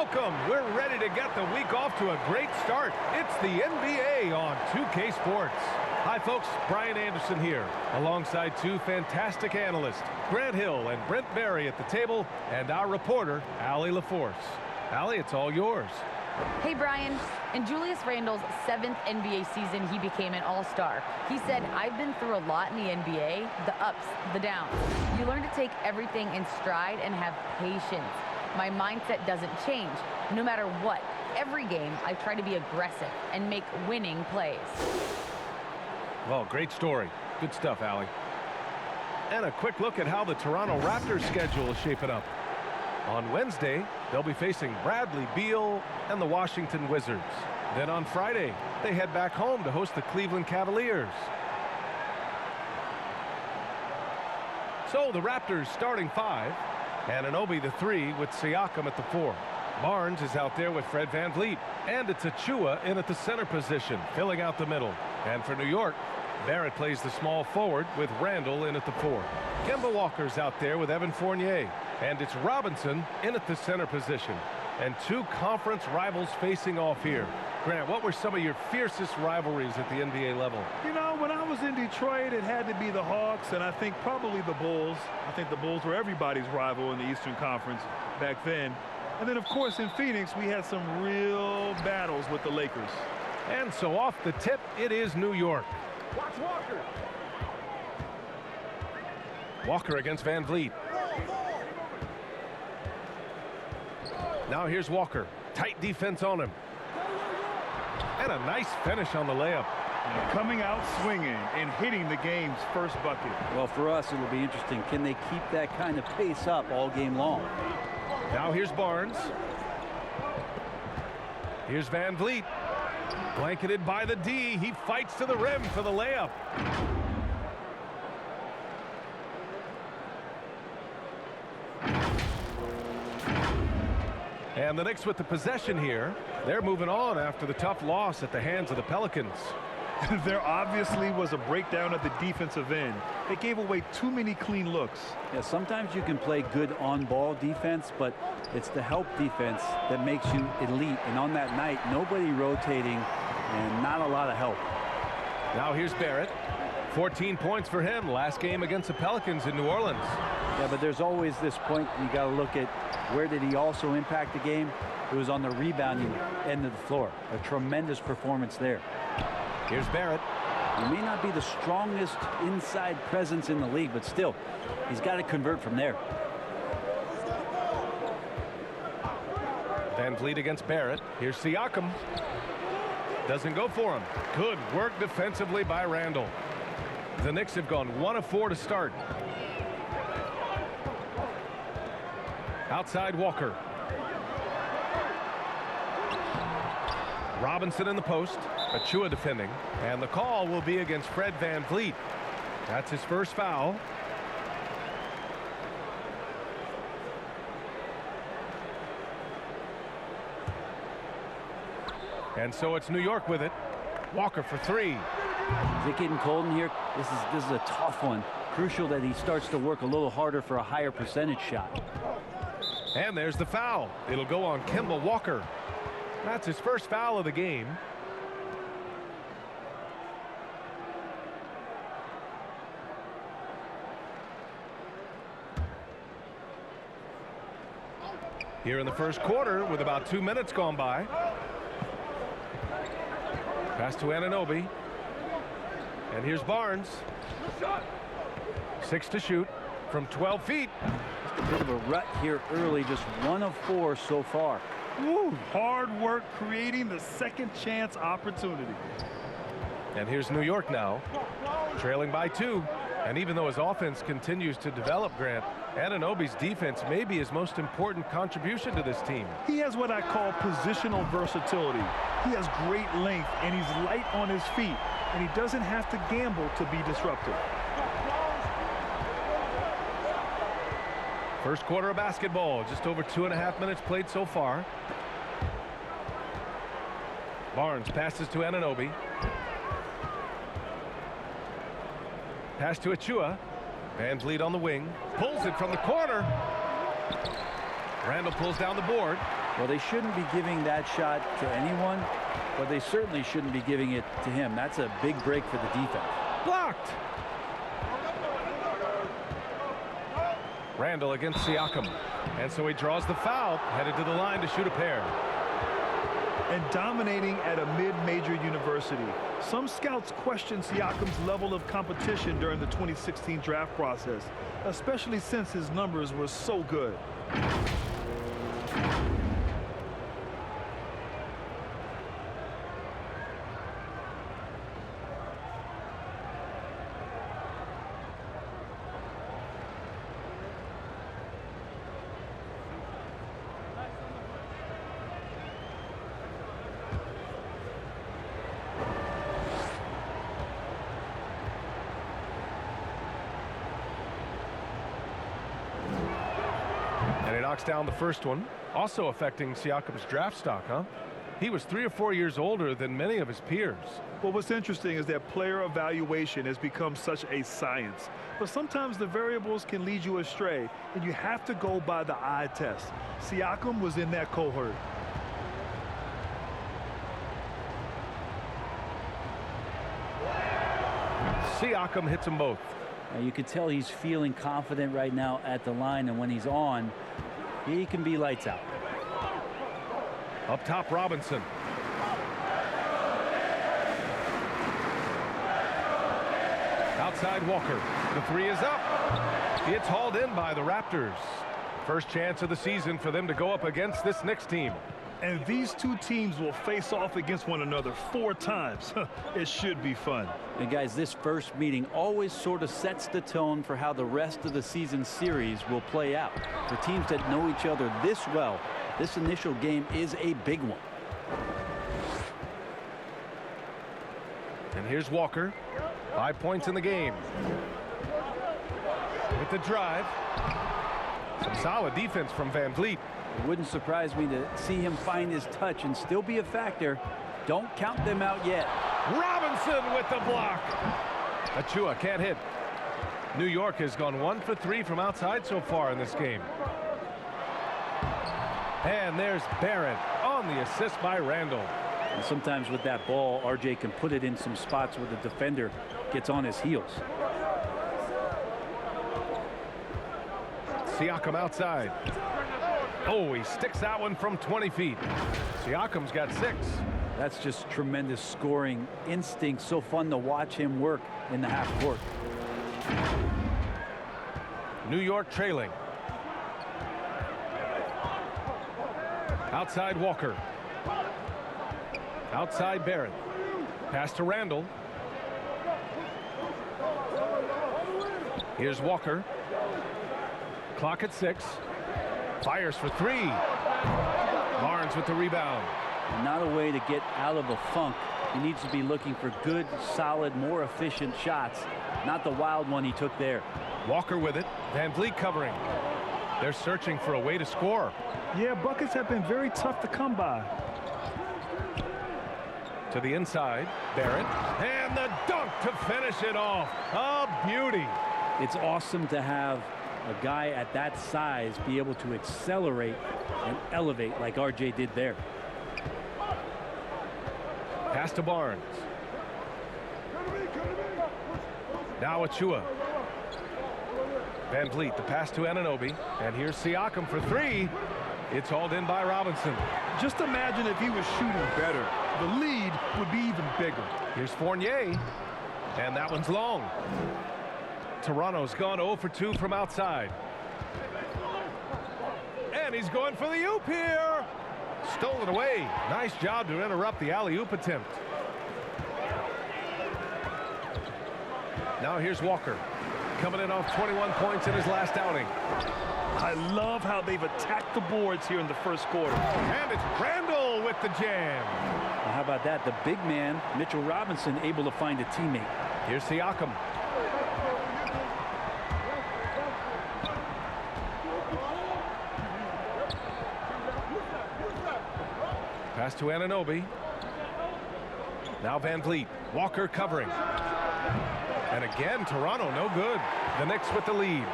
welcome. We're ready to get the week off to a great start. It's the NBA on 2K Sports. Hi, folks. Brian Anderson here, alongside two fantastic analysts, Grant Hill and Brent Berry at the table, and our reporter, Allie LaForce. Allie, it's all yours. Hey, Brian. In Julius Randle's 7th NBA season, he became an all-star. He said, "I've been through a lot in the NBA, the ups, the downs. You learn to take everything in stride and have patience. My mindset doesn't change, no matter what. Every game, I try to be aggressive and make winning plays." Well, great story. Good stuff, Allie. And a quick look at how the Toronto Raptors schedule is shaping up. On Wednesday, they'll be facing Bradley Beal and the Washington Wizards. Then on Friday, they head back home to host the Cleveland Cavaliers. So the Raptors starting 5, Anunoby the 3 with Siakam at the 4. Barnes is out there with Fred VanVleet, and it's Achua in at the center position, filling out the middle. And for New York, Barrett plays the small forward with Randle in at the 4. Kemba Walker's out there with Evan Fournier, and it's Robinson in at the center position. And two conference rivals facing off here. Grant, what were some of your fiercest rivalries at the NBA level? You know, when I was in Detroit, it had to be the Hawks, and I think probably the Bulls. I think the Bulls were everybody's rival in the Eastern Conference back then. And then, of course, in Phoenix, we had some real battles with the Lakers. And so off the tip, it is New York. Watch Walker. Walker against VanVleet. Now here's Walker. Tight defense on him. And a nice finish on the layup. Coming out swinging and hitting the game's first bucket. Well, for us, it'll be interesting. Can they keep that kind of pace up all game long? Now here's Barnes. Here's VanVleet. Blanketed by the D. He fights to the rim for the layup. And the Knicks with the possession here. They're moving on after the tough loss at the hands of the Pelicans. There obviously was a breakdown at the defensive end. They gave away too many clean looks. Yeah, sometimes you can play good on-ball defense, but it's the help defense that makes you elite. And on that night, nobody rotating and not a lot of help. Now here's Barrett. 14 points for him last game against the Pelicans in New Orleans. Yeah, but there's always this point you got to look at where did he also impact the game. It was on the rebounding end of the floor. A tremendous performance there. Here's Barrett. He may not be the strongest inside presence in the league, but still, he's got to convert from there. VanVleet against Barrett. Here's Siakam. Doesn't go for him. Good work defensively by Randle. The Knicks have gone 1 of 4 to start. Outside Walker. Robinson in the post. Achua defending. And the call will be against Fred VanVleet. That's his first foul. And so it's New York with it. Walker for 3. Is it getting cold in here? This is a tough one. Crucial that he starts to work a little harder for a higher percentage shot. And there's the foul. It'll go on Kemba Walker. That's his first foul of the game. Here in the first quarter with about 2 minutes gone by. Pass to Anunoby. And here's Barnes. 6 to shoot from 12 feet. Just a bit of a rut here early, just 1 of 4 so far. Woo, hard work creating the second chance opportunity. And here's New York now, trailing by 2. And even though his offense continues to develop, Grant, Anunoby's defense may be his most important contribution to this team. He has what I call positional versatility. He has great length, and he's light on his feet, and he doesn't have to gamble to be disruptive. First quarter of basketball, just over 2.5 minutes played so far. Barnes passes to Anunoby. Pass to Achua. VanVleet on the wing. Pulls it from the corner. Randle pulls down the board. Well, they shouldn't be giving that shot to anyone, but they certainly shouldn't be giving it to him. That's a big break for the defense. Blocked. Randall against Siakam. And so he draws the foul, headed to the line to shoot a pair. And dominating at a mid-major university. Some scouts question Siakam's level of competition during the 2016 draft process, especially since his numbers were so good. And he knocks down the first one, also affecting Siakam's draft stock, huh? He was 3 or 4 years older than many of his peers. Well, what's interesting is that player evaluation has become such a science. But sometimes the variables can lead you astray, and you have to go by the eye test. Siakam was in that cohort. Siakam hits them both. Now, you can tell he's feeling confident right now at the line, and when he's on, he can be lights out. Up top, Robinson. Outside, Walker. The three is up. It's hauled in by the Raptors. First chance of the season for them to go up against this Knicks team. And these two teams will face off against one another 4 times. It should be fun. And guys, this first meeting always sort of sets the tone for how the rest of the season series will play out. For teams that know each other this well, this initial game is a big one. And here's Walker. 5 points in the game. With the drive. Some solid defense from Van Vliet. It wouldn't surprise me to see him find his touch and still be a factor. Don't count them out yet. Robinson with the block. Achua can't hit. New York has gone 1 for 3 from outside so far in this game. And there's Barrett on the assist by Randall. And sometimes with that ball, RJ can put it in some spots where the defender gets on his heels. Siakam outside. Oh, he sticks that one from 20 feet. Siakam's got 6. That's just tremendous scoring instinct. So fun to watch him work in the half court. New York trailing. Outside Walker. Outside Barrett. Pass to Randall. Here's Walker. Clock at 6. Fires for 3. Barnes with the rebound. Not a way to get out of a funk. He needs to be looking for good, solid, more efficient shots. Not the wild one he took there. Walker with it. Van Vliet covering. They're searching for a way to score. Yeah, buckets have been very tough to come by. To the inside, Barrett. And the dunk to finish it off. A beauty. It's awesome to have a guy at that size be able to accelerate and elevate like RJ did there. Pass to Barnes. Now Achua. Van Vliet, the pass to Anunoby. And here's Siakam for 3. It's hauled in by Robinson. Just imagine if he was shooting better. The lead would be even bigger. Here's Fournier. And that one's long. Toronto's gone 0 for 2 from outside. And he's going for the oop here. Stolen away. Nice job to interrupt the alley-oop attempt. Now here's Walker. Coming in off 21 points in his last outing. I love how they've attacked the boards here in the first quarter. And it's Randall with the jam. Well, how about that? The big man, Mitchell Robinson, able to find a teammate. Here's Siakam. Pass to Anunoby. Now Van Vliet. Walker covering. And again, Toronto no good. The Knicks with the lead.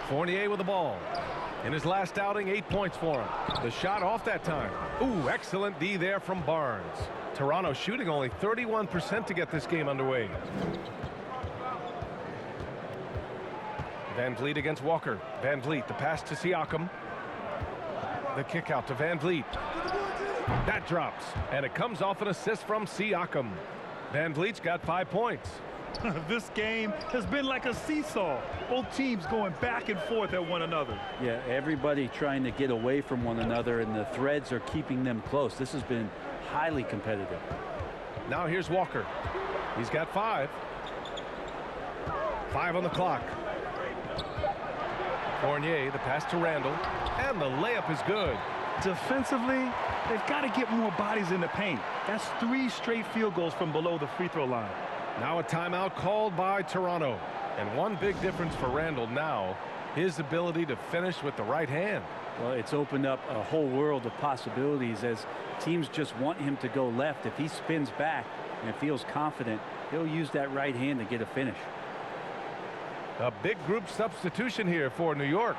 Fournier with the ball. In his last outing, 8 points for him. The shot off that time. Ooh, excellent D there from Barnes. Toronto shooting only 31% to get this game underway. Van Vliet against Walker. Van Vliet, the pass to Siakam. The kick out to Van Vliet. That drops, and it comes off an assist from Siakam. Van Vliet's got 5 points. This game has been like a seesaw. Both teams going back and forth at one another. Yeah, everybody trying to get away from one another, and the threads are keeping them close. This has been highly competitive. Now here's Walker. He's got 5. 5 on the clock. Fournier, the pass to Randall, and the layup is good. Defensively, they've got to get more bodies in the paint. That's 3 straight field goals from below the free throw line. Now a timeout called by Toronto. And one big difference for Randall now, his ability to finish with the right hand. Well, it's opened up a whole world of possibilities as teams just want him to go left. If he spins back and feels confident, he'll use that right hand to get a finish. A big group substitution here for New York.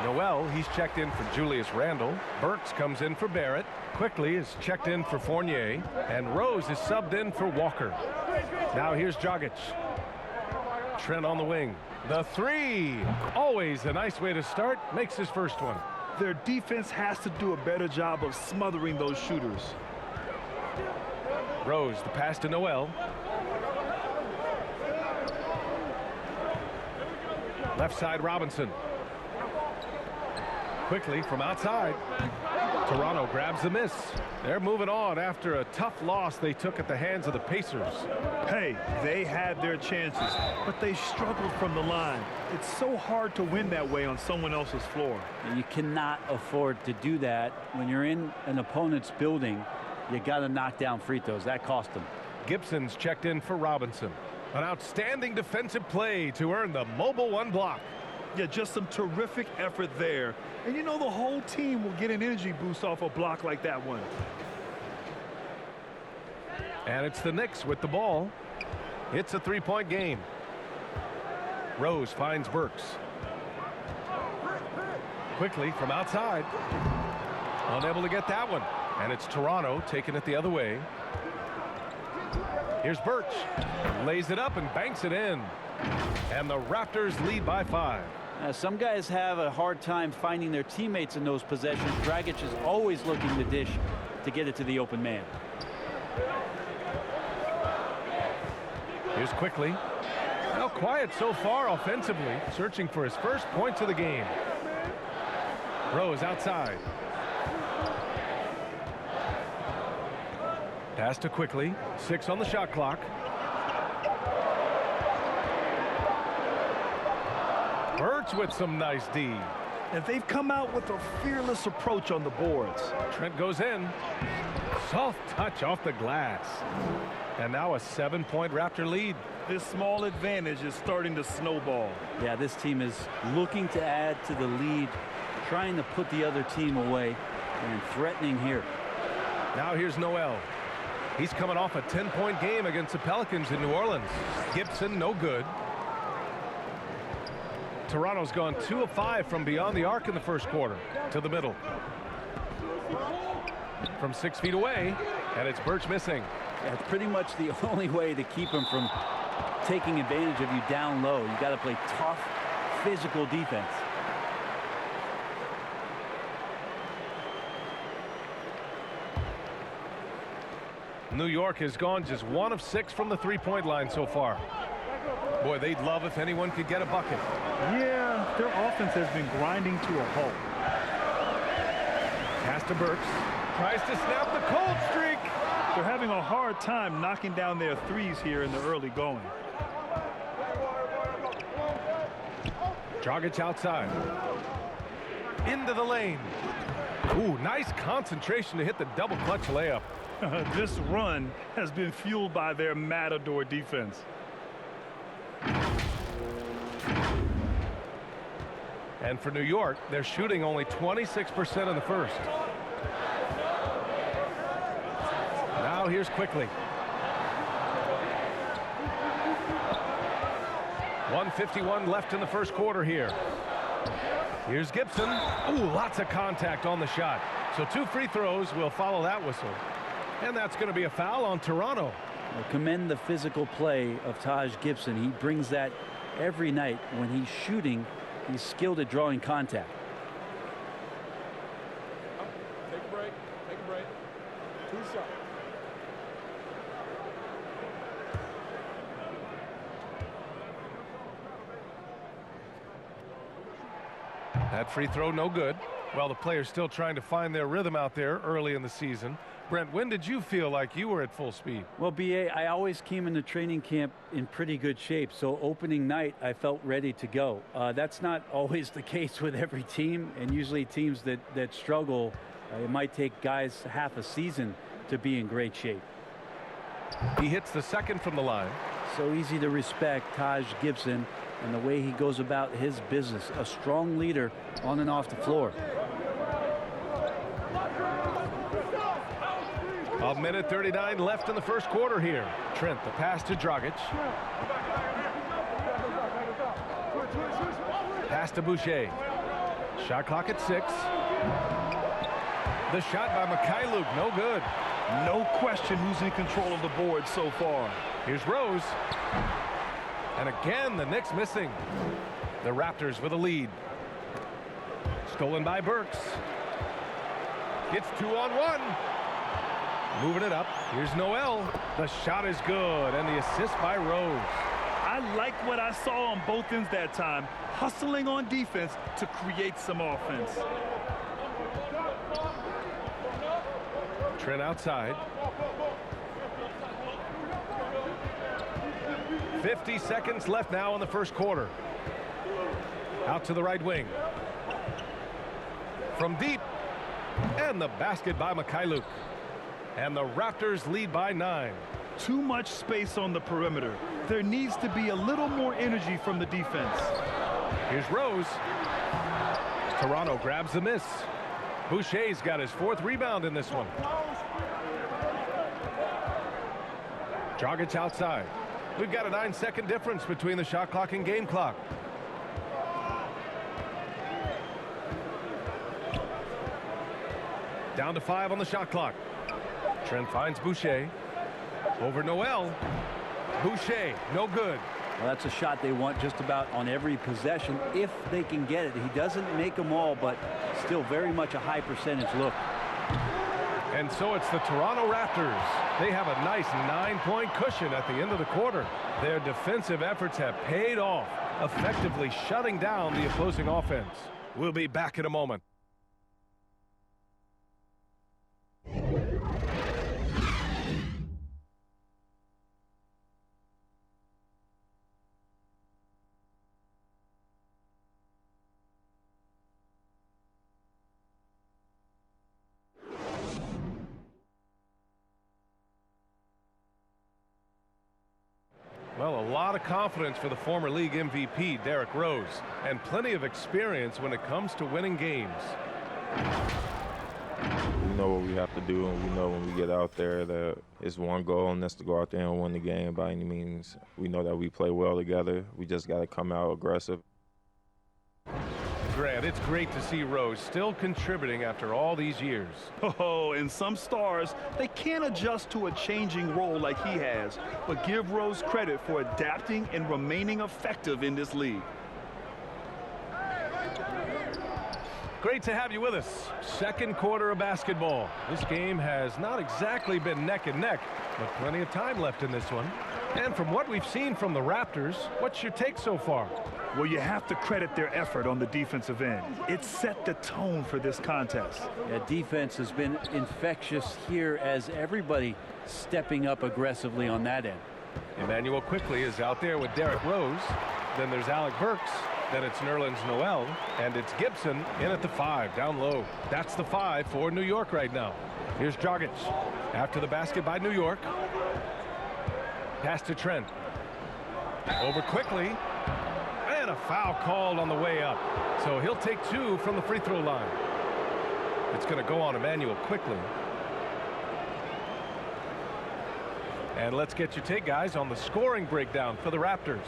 Noel, he's checked in for Julius Randle. Burks comes in for Barrett. Quickly is checked in for Fournier. And Rose is subbed in for Walker. Now here's Dragic. Trent on the wing. The 3. Always a nice way to start. Makes his first one. Their defense has to do a better job of smothering those shooters. Rose, the pass to Noel. Left side Robinson. Quickly from outside. Toronto grabs the miss. They're moving on after a tough loss they took at the hands of the Pacers. Hey, they had their chances, but they struggled from the line. It's so hard to win that way on someone else's floor. You cannot afford to do that when you're in an opponent's building. You got to knock down free throws. That cost them. Gibson's checked in for Robinson. An outstanding defensive play to earn the mobile 1 block. Yeah, just some terrific effort there. And you know the whole team will get an energy boost off a block like that one. And it's the Knicks with the ball. It's a 3-point game. Rose finds Burks. Quickly from outside. Unable to get that one. And it's Toronto taking it the other way. Here's Birch. Lays it up and banks it in. And the Raptors lead by 5. Some guys have a hard time finding their teammates in those possessions. Dragic is always looking to dish to get it to the open man. Here's Quickly. Now quiet so far offensively, searching for his first points of the game. Rose outside. Pass to Quickly. 6 on the shot clock. Birch with some nice D. And they've come out with a fearless approach on the boards. Trent goes in. Soft touch off the glass. And now a 7-point Raptor lead. This small advantage is starting to snowball. Yeah, this team is looking to add to the lead, trying to put the other team away, and threatening here. Now here's Noel. He's coming off a 10-point game against the Pelicans in New Orleans. Gibson, no good. Toronto's gone 2 of 5 from beyond the arc in the first quarter. To the middle. From 6 feet away, and it's Birch missing. That's pretty much the only way to keep him from taking advantage of you down low. You got to play tough, physical defense. New York has gone just 1 of 6 from the 3-point line so far. Boy, they'd love if anyone could get a bucket. Yeah, their offense has been grinding to a halt. Pass to Burks. Tries to snap the cold streak. They're having a hard time knocking down their threes here in the early going. Dragic outside. Into the lane. Ooh, nice concentration to hit the double clutch layup. This run has been fueled by their matador defense. And for New York, they're shooting only 26% in the first. Now here's Quickly. 1:51 left in the first quarter here. Here's Gibson. Ooh, lots of contact on the shot. So 2 free throws will follow that whistle. And that's going to be a foul on Toronto. Well, commend the physical play of Taj Gibson. He brings that every night. When he's shooting, he's skilled at drawing contact. Take a break. Take a break. 2 shots. That free throw no good. Well, the players still trying to find their rhythm out there early in the season. Brent, when did you feel like you were at full speed? Well, BA, I always came into training camp in pretty good shape. So opening night, I felt ready to go. That's not always the case with every team. And usually teams that struggle, it might take guys half a season to be in great shape. He hits the second from the line. So easy to respect Taj Gibson and the way he goes about his business. A strong leader on and off the floor. A minute 39 left in the first quarter here. Trent, the pass to Dragic. Pass to Boucher. Shot clock at 6. The shot by Mikhailuk, no good. No question who's in control of the board so far. Here's Rose. And again, the Knicks missing. The Raptors with a lead. Stolen by Burks. Gets 2-on-1. Moving it up. Here's Noel. The shot is good, and the assist by Rose. I like what I saw on both ends that time. Hustling on defense to create some offense. Trent outside. 50 seconds left now in the first quarter. Out to the right wing. From deep. And the basket by Mikhailuk. And the Raptors lead by 9. Too much space on the perimeter. There needs to be a little more energy from the defense. Here's Rose. Toronto grabs the miss. Boucher's got his 4th rebound in this one. Dragic outside. We've got a 9-second difference between the shot clock and game clock. Down to 5 on the shot clock. Trent finds Boucher. Over Noel. Boucher, no good. Well, that's a shot they want just about on every possession if they can get it. He doesn't make them all, but still very much a high percentage look. And so it's the Toronto Raptors. They have a nice 9-point cushion at the end of the quarter. Their defensive efforts have paid off, effectively shutting down the opposing offense. We'll be back in a moment. Well, a lot of confidence for the former league MVP, Derrick Rose, and plenty of experience when it comes to winning games. We know what we have to do, and we know when we get out there that it's one goal, and that's to go out there and win the game by any means. We know that we play well together. We just got to come out aggressive. Grant, it's great to see Rose still contributing after all these years. Oh, and some stars, they can't adjust to a changing role like he has, but give Rose credit for adapting and remaining effective in this league. Great to have you with us. Second quarter of basketball. This game has not exactly been neck and neck, but plenty of time left in this one. And from what we've seen from the Raptors, what's your take so far? Well, you have to credit their effort on the defensive end. It set the tone for this contest. Yeah, defense has been infectious here as everybody stepping up aggressively on that end. Emmanuel quickly is out there with Derrick Rose. Then there's Alec Burks. Then it's Nerlens Noel. And it's Gibson in at the 5, down low. That's the 5 for New York right now. Here's Dragic. After the basket by New York. Pass to Trent. Over quickly. And a foul called on the way up. So he'll take 2 from the free throw line. It's going to go on Emmanuel quickly. And let's get your take, guys, on the scoring breakdown for the Raptors.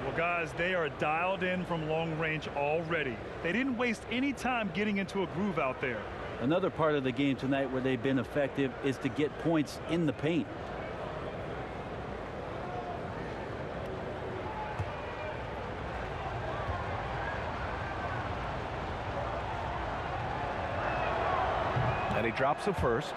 Well, guys, they are dialed in from long range already. They didn't waste any time getting into a groove out there. Another part of the game tonight where they've been effective is to get points in the paint. And he drops the first.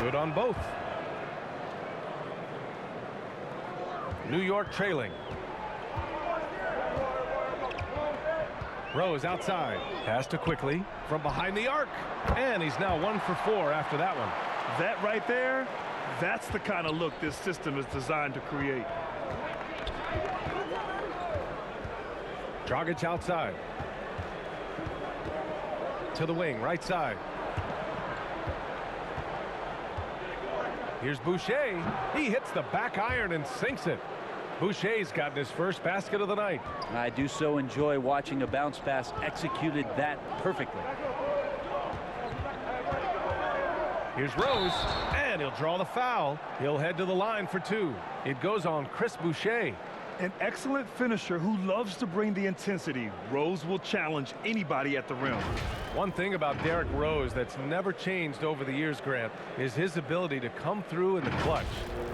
Good on both. New York trailing. Rose outside. Pass to quickly from behind the arc. And he's now 1 for 4 after that one. That right there, that's the kind of look this system is designed to create. Dragic outside. To the wing, right side. Here's Boucher. He hits the back iron and sinks it. Boucher's gotten his first basket of the night. I do so enjoy watching a bounce pass executed that perfectly. Here's Rose, and he'll draw the foul. He'll head to the line for 2. It goes on Chris Boucher. An excellent finisher who loves to bring the intensity. Rose will challenge anybody at the rim. One thing about Derrick Rose that's never changed over the years, Grant, is his ability to come through in the clutch.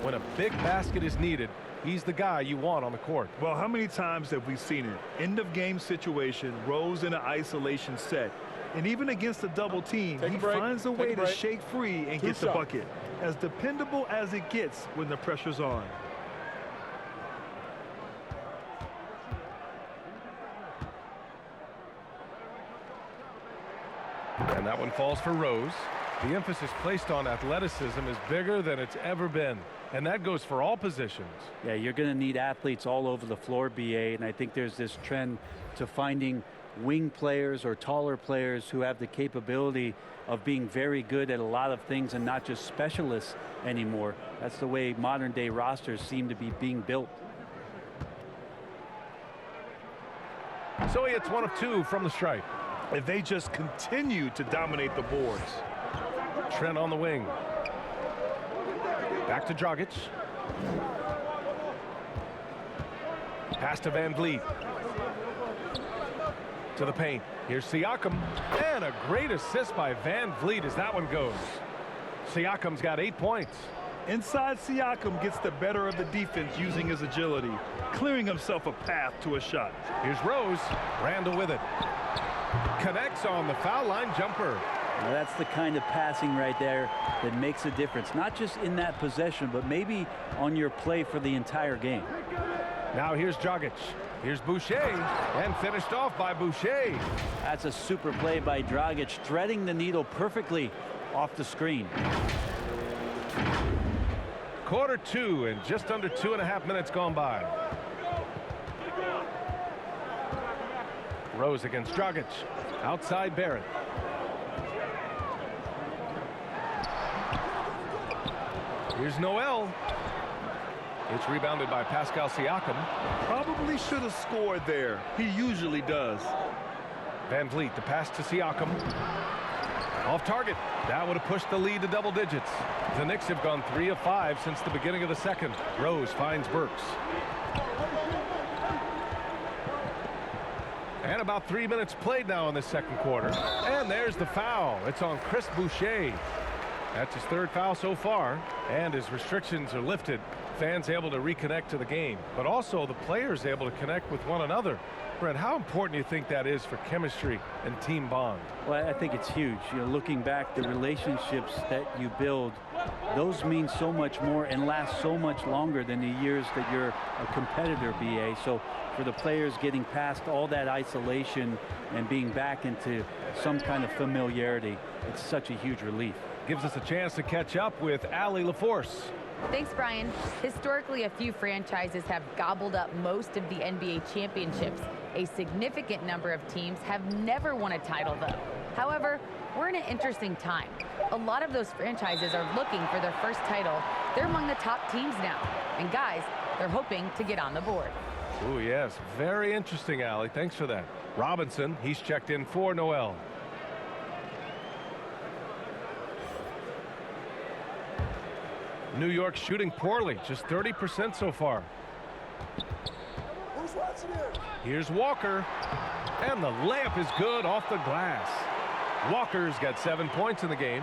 When a big basket is needed, he's the guy you want on the court. Well, how many times have we seen it? End of game situation, Rose in an isolation set. And even against a double team, he finds a way to shake free and get the bucket. As dependable as it gets when the pressure's on. And that one falls for Rose. The emphasis placed on athleticism is bigger than it's ever been. And that goes for all positions. Yeah, you're going to need athletes all over the floor, BA, and I think there's this trend to finding wing players or taller players who have the capability of being very good at a lot of things and not just specialists anymore. That's the way modern day rosters seem to be being built. So he hits 1 of 2 from the stripe. If they just continue to dominate the boards. Trent on the wing. Back to Dragic. Pass to Van Vliet. To the paint. Here's Siakam. And a great assist by Van Vliet as that one goes. Siakam's got 8 points. Inside, Siakam gets the better of the defense using his agility, clearing himself a path to a shot. Here's Rose. Randall with it. Connects on the foul line jumper. Now that's the kind of passing right there that makes a difference, not just in that possession, but maybe on your play for the entire game. Now here's Dragic. Here's Boucher, and finished off by Boucher. That's a super play by Dragic, threading the needle perfectly off the screen. Quarter 2 and just under 2.5 minutes gone by. Rose against Dragic. Outside Barrett. Here's Noel. It's rebounded by Pascal Siakam. Probably should have scored there. He usually does. Van Vliet, the pass to Siakam. Off target. That would have pushed the lead to double digits. The Knicks have gone 3 of 5 since the beginning of the second. Rose finds Burks. And about 3 minutes played now in the second quarter. And there's the foul. It's on Chris Boucher. That's his 3rd foul so far. And his restrictions are lifted. Fans able to reconnect to the game. But also the players able to connect with one another. Brent, how important do you think that is for chemistry and team bond? Well, I think it's huge. You know, looking back, the relationships that you build, those mean so much more and last so much longer than the years that you're a competitor, BA. So for the players getting past all that isolation and being back into some kind of familiarity, it's such a huge relief. Gives us a chance to catch up with Allie LaForce. Thanks, Brian. Historically, a few franchises have gobbled up most of the NBA championships. A significant number of teams have never won a title, though. However, We're in an interesting time. A lot of those franchises are looking for their first title. They're among the top teams now. And guys, they're hoping to get on the board. Oh, yes. Very interesting, Allie. Thanks for that. Robinson, he's checked in for Noel. New York shooting poorly, just 30% so far. Here's Walker, and the layup is good off the glass. Walker's got 7 points in the game.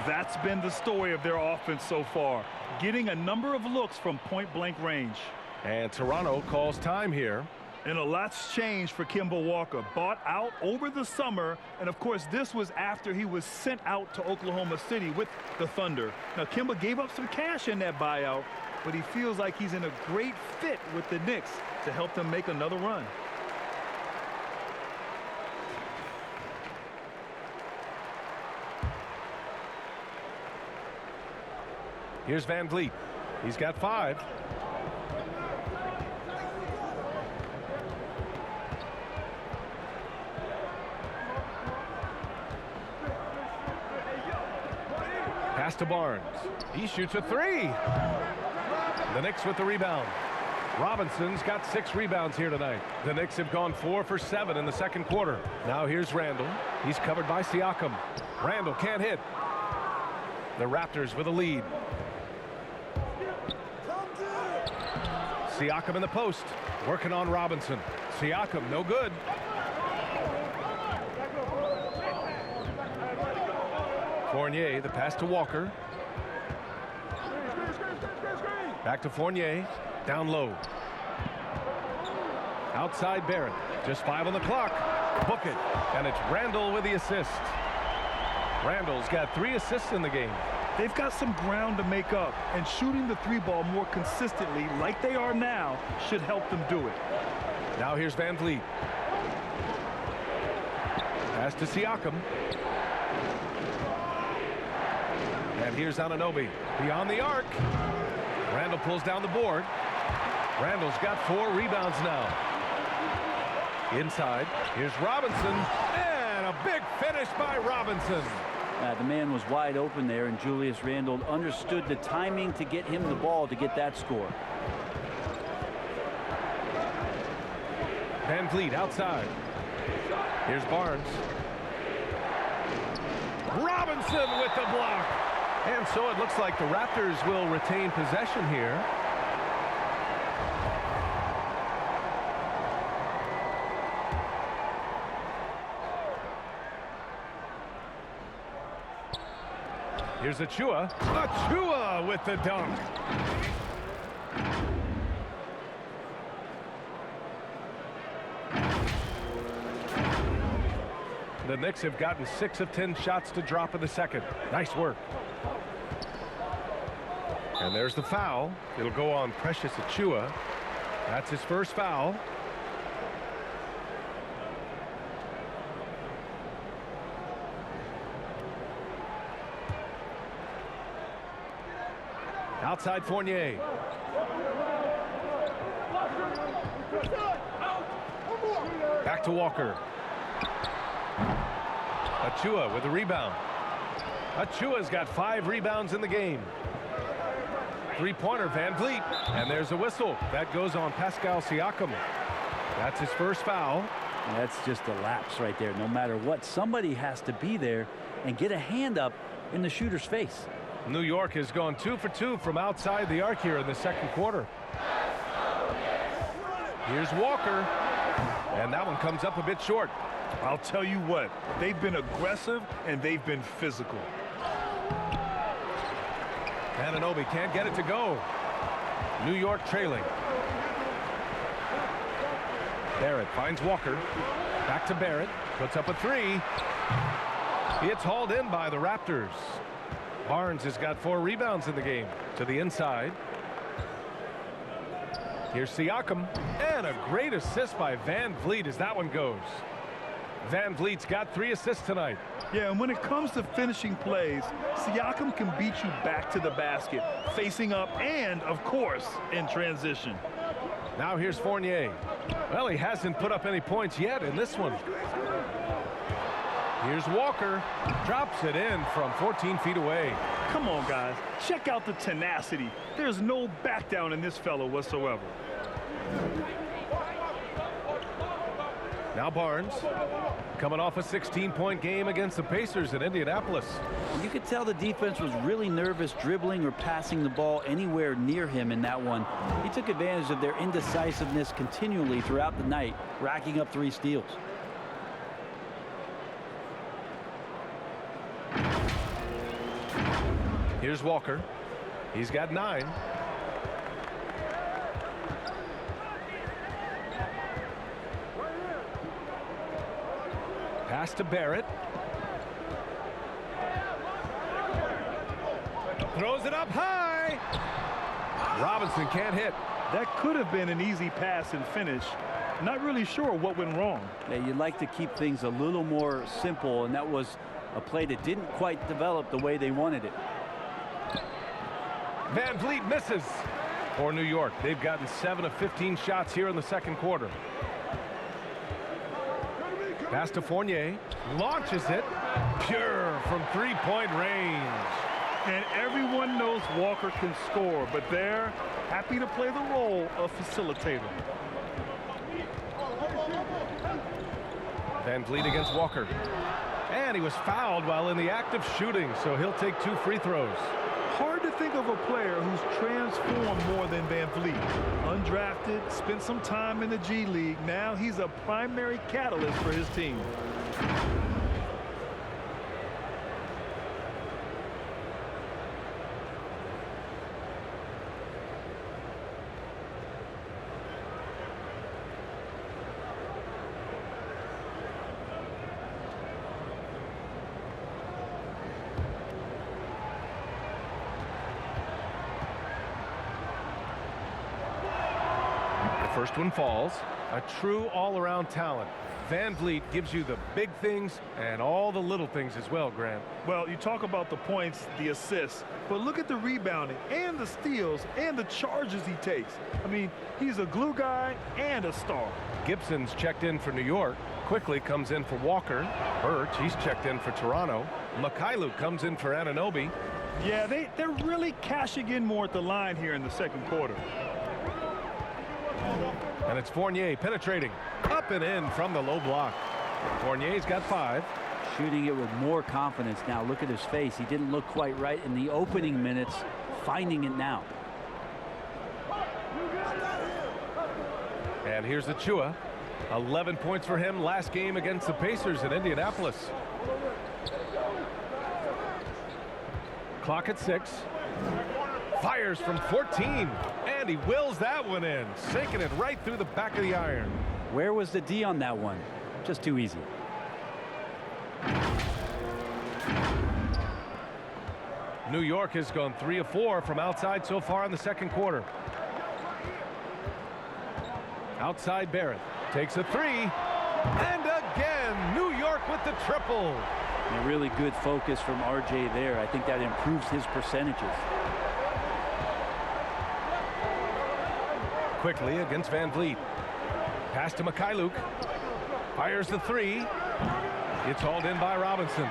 That's been the story of their offense so far, getting a number of looks from point-blank range. And Toronto calls time here. And a lot's changed for Kemba Walker. Bought out over the summer, and of course this was after he was sent out to Oklahoma City with the Thunder. Now Kemba gave up some cash in that buyout, but he feels like he's in a great fit with the Knicks to help them make another run. Here's Van Vliet. He's got 5. Pass to Barnes. He shoots a 3. The Knicks with the rebound. Robinson's got 6 rebounds here tonight. The Knicks have gone 4 for 7 in the second quarter. Now here's Randall. He's covered by Siakam. Randall can't hit. The Raptors with a lead. Siakam in the post, working on Robinson. Siakam, no good. Fournier, the pass to Walker. Back to Fournier, down low. Outside Barrett, just 5 on the clock. Book it, and it's Randall with the assist. Randall's got 3 assists in the game. They've got some ground to make up, and shooting the 3-ball more consistently like they are now should help them do it. Now here's Van Vliet. Pass to Siakam. And here's Anunoby beyond the arc. Randall pulls down the board. Randall's got 4 rebounds now. Inside, here's Robinson, and a big finish by Robinson. The man was wide open there, and Julius Randle understood the timing to get him the ball to get that score. Van Vliet outside. Here's Barnes. Robinson with the block. And so it looks like the Raptors will retain possession here. Here's Achua. Achua with the dunk. The Knicks have gotten 6 of 10 shots to drop in the second. Nice work. And there's the foul. It'll go on Precious Achua. That's his first foul. Outside Fournier. Back to Walker. Achua with a rebound. Achua's got 5 rebounds in the game. 3-pointer Van Vliet. And there's a whistle. That goes on Pascal Siakam. That's his first foul. That's just a lapse right there. No matter what, somebody has to be there and get a hand up in the shooter's face. New York has gone 2 for 2 from outside the arc here in the second quarter. Here's Walker. And that one comes up a bit short. I'll tell you what, they've been aggressive and they've been physical. Anunoby can't get it to go. New York trailing. Barrett finds Walker. Back to Barrett. Puts up a 3. It's hauled in by the Raptors. Barnes has got 4 rebounds in the game. To the inside. Here's Siakam. And a great assist by Van Vliet as that one goes. Van Vliet's got 3 assists tonight. Yeah, and when it comes to finishing plays, Siakam can beat you back to the basket, facing up and, of course, in transition. Now here's Fournier. Well, he hasn't put up any points yet in this one. Here's Walker. Drops it in from 14 feet away. Come on, guys. Check out the tenacity. There's no back down in this fellow whatsoever. Now Barnes, coming off a 16-point game against the Pacers in Indianapolis. You could tell the defense was really nervous dribbling or passing the ball anywhere near him in that one. He took advantage of their indecisiveness continually throughout the night, racking up 3 steals. Here's Walker. He's got 9. Pass to Barrett. Throws it up high. Robinson can't hit. That could have been an easy pass and finish. Not really sure what went wrong. Yeah, you'd like to keep things a little more simple, and that was a play that didn't quite develop the way they wanted it. Van Vliet misses for New York. They've gotten 7 of 15 shots here in the second quarter. Pass to Fournier. Launches it. Pure from 3-point range. And everyone knows Walker can score, but they're happy to play the role of facilitator. Van Vliet against Walker. And he was fouled while in the act of shooting, so he'll take 2 free throws. Hard to think of a player who's transformed more than Van Vliet. Undrafted, spent some time in the G League. Now he's a primary catalyst for his team. First one falls. A true all-around talent. Van Vliet gives you the big things and all the little things as well, Grant. Well, you talk about the points, the assists, but look at the rebounding and the steals and the charges he takes. I mean, he's a glue guy and a star. Gibson's checked in for New York. Quickly comes in for Walker. Birch, he's checked in for Toronto. Mikhailuk comes in for Anunoby. Yeah, they're really cashing in more at the line here in the second quarter. And it's Fournier penetrating. Up and in from the low block. Fournier's got 5. Shooting it with more confidence now. Look at his face. He didn't look quite right in the opening minutes. Finding it now. And here's Achua. 11 points for him last game against the Pacers in Indianapolis. Clock at 6. Fires from 14. And he wills that one in, sinking it right through the back of the iron. Where was the D on that one? Just too easy. New York has gone 3 of 4 from outside so far in the second quarter. Outside Barrett takes a 3. And again, New York with the triple. A really good focus from RJ there. I think that improves his percentages. Quickly against Van Vliet. Pass to Mikhailuk. Fires the 3. It's hauled in by Robinson.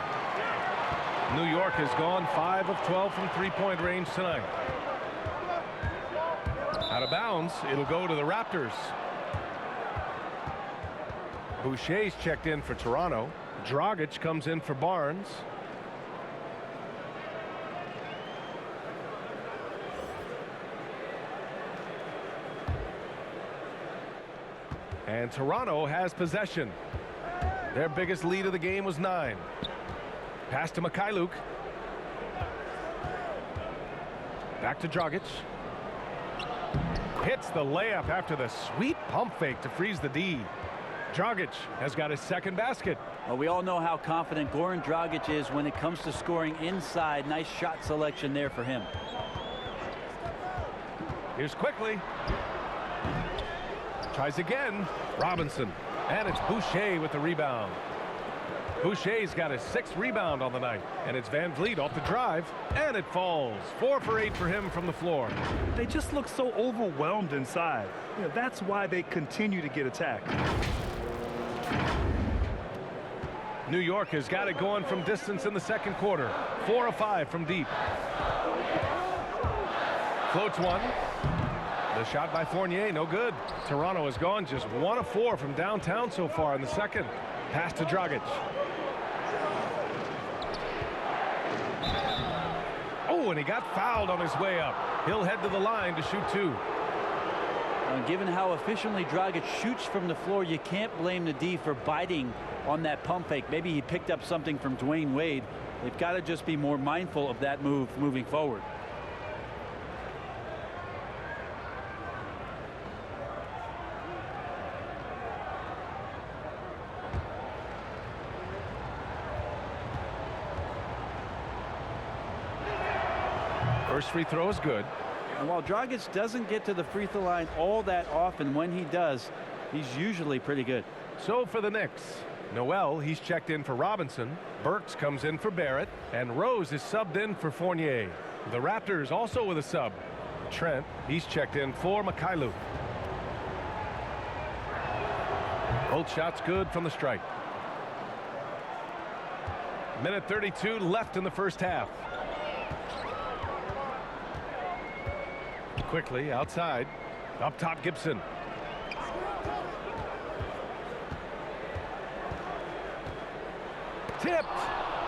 New York has gone 5 of 12 from 3-point range tonight. Out of bounds, it'll go to the Raptors. Boucher's checked in for Toronto. Dragic comes in for Barnes. And Toronto has possession. Their biggest lead of the game was 9. Pass to Mikhailuk. Back to Dragic. Hits the layup after the sweet pump fake to freeze the D. Dragic has got his second basket. Well, we all know how confident Goran Dragic is when it comes to scoring inside. Nice shot selection there for him. Here's Quickly. Tries again. Robinson. And it's Boucher with the rebound. Boucher's got his 6th rebound on the night. And it's Van Vliet off the drive. And it falls. 4 for 8 for him from the floor. They just look so overwhelmed inside. You know, that's why they continue to get attacked. New York has got it going from distance in the second quarter. 4 of 5 from deep. Floats one. The shot by Fournier, no good. Toronto has gone just 1 of 4 from downtown so far in the second. Pass to Dragic. Oh, and he got fouled on his way up. He'll head to the line to shoot 2. Given how efficiently Dragic shoots from the floor, you can't blame the D for biting on that pump fake. Maybe he picked up something from Dwayne Wade. They've got to just be more mindful of that move moving forward. First free throw is good. And while Dragic doesn't get to the free throw line all that often, when he does, he's usually pretty good. So for the Knicks, Noel, he's checked in for Robinson. Burks comes in for Barrett. And Rose is subbed in for Fournier. The Raptors also with a sub. Trent, he's checked in for Mikhailuk. Both shots good from the strike. Minute 32 left in the first half. Quickly outside. Up top, Gibson. Tipped.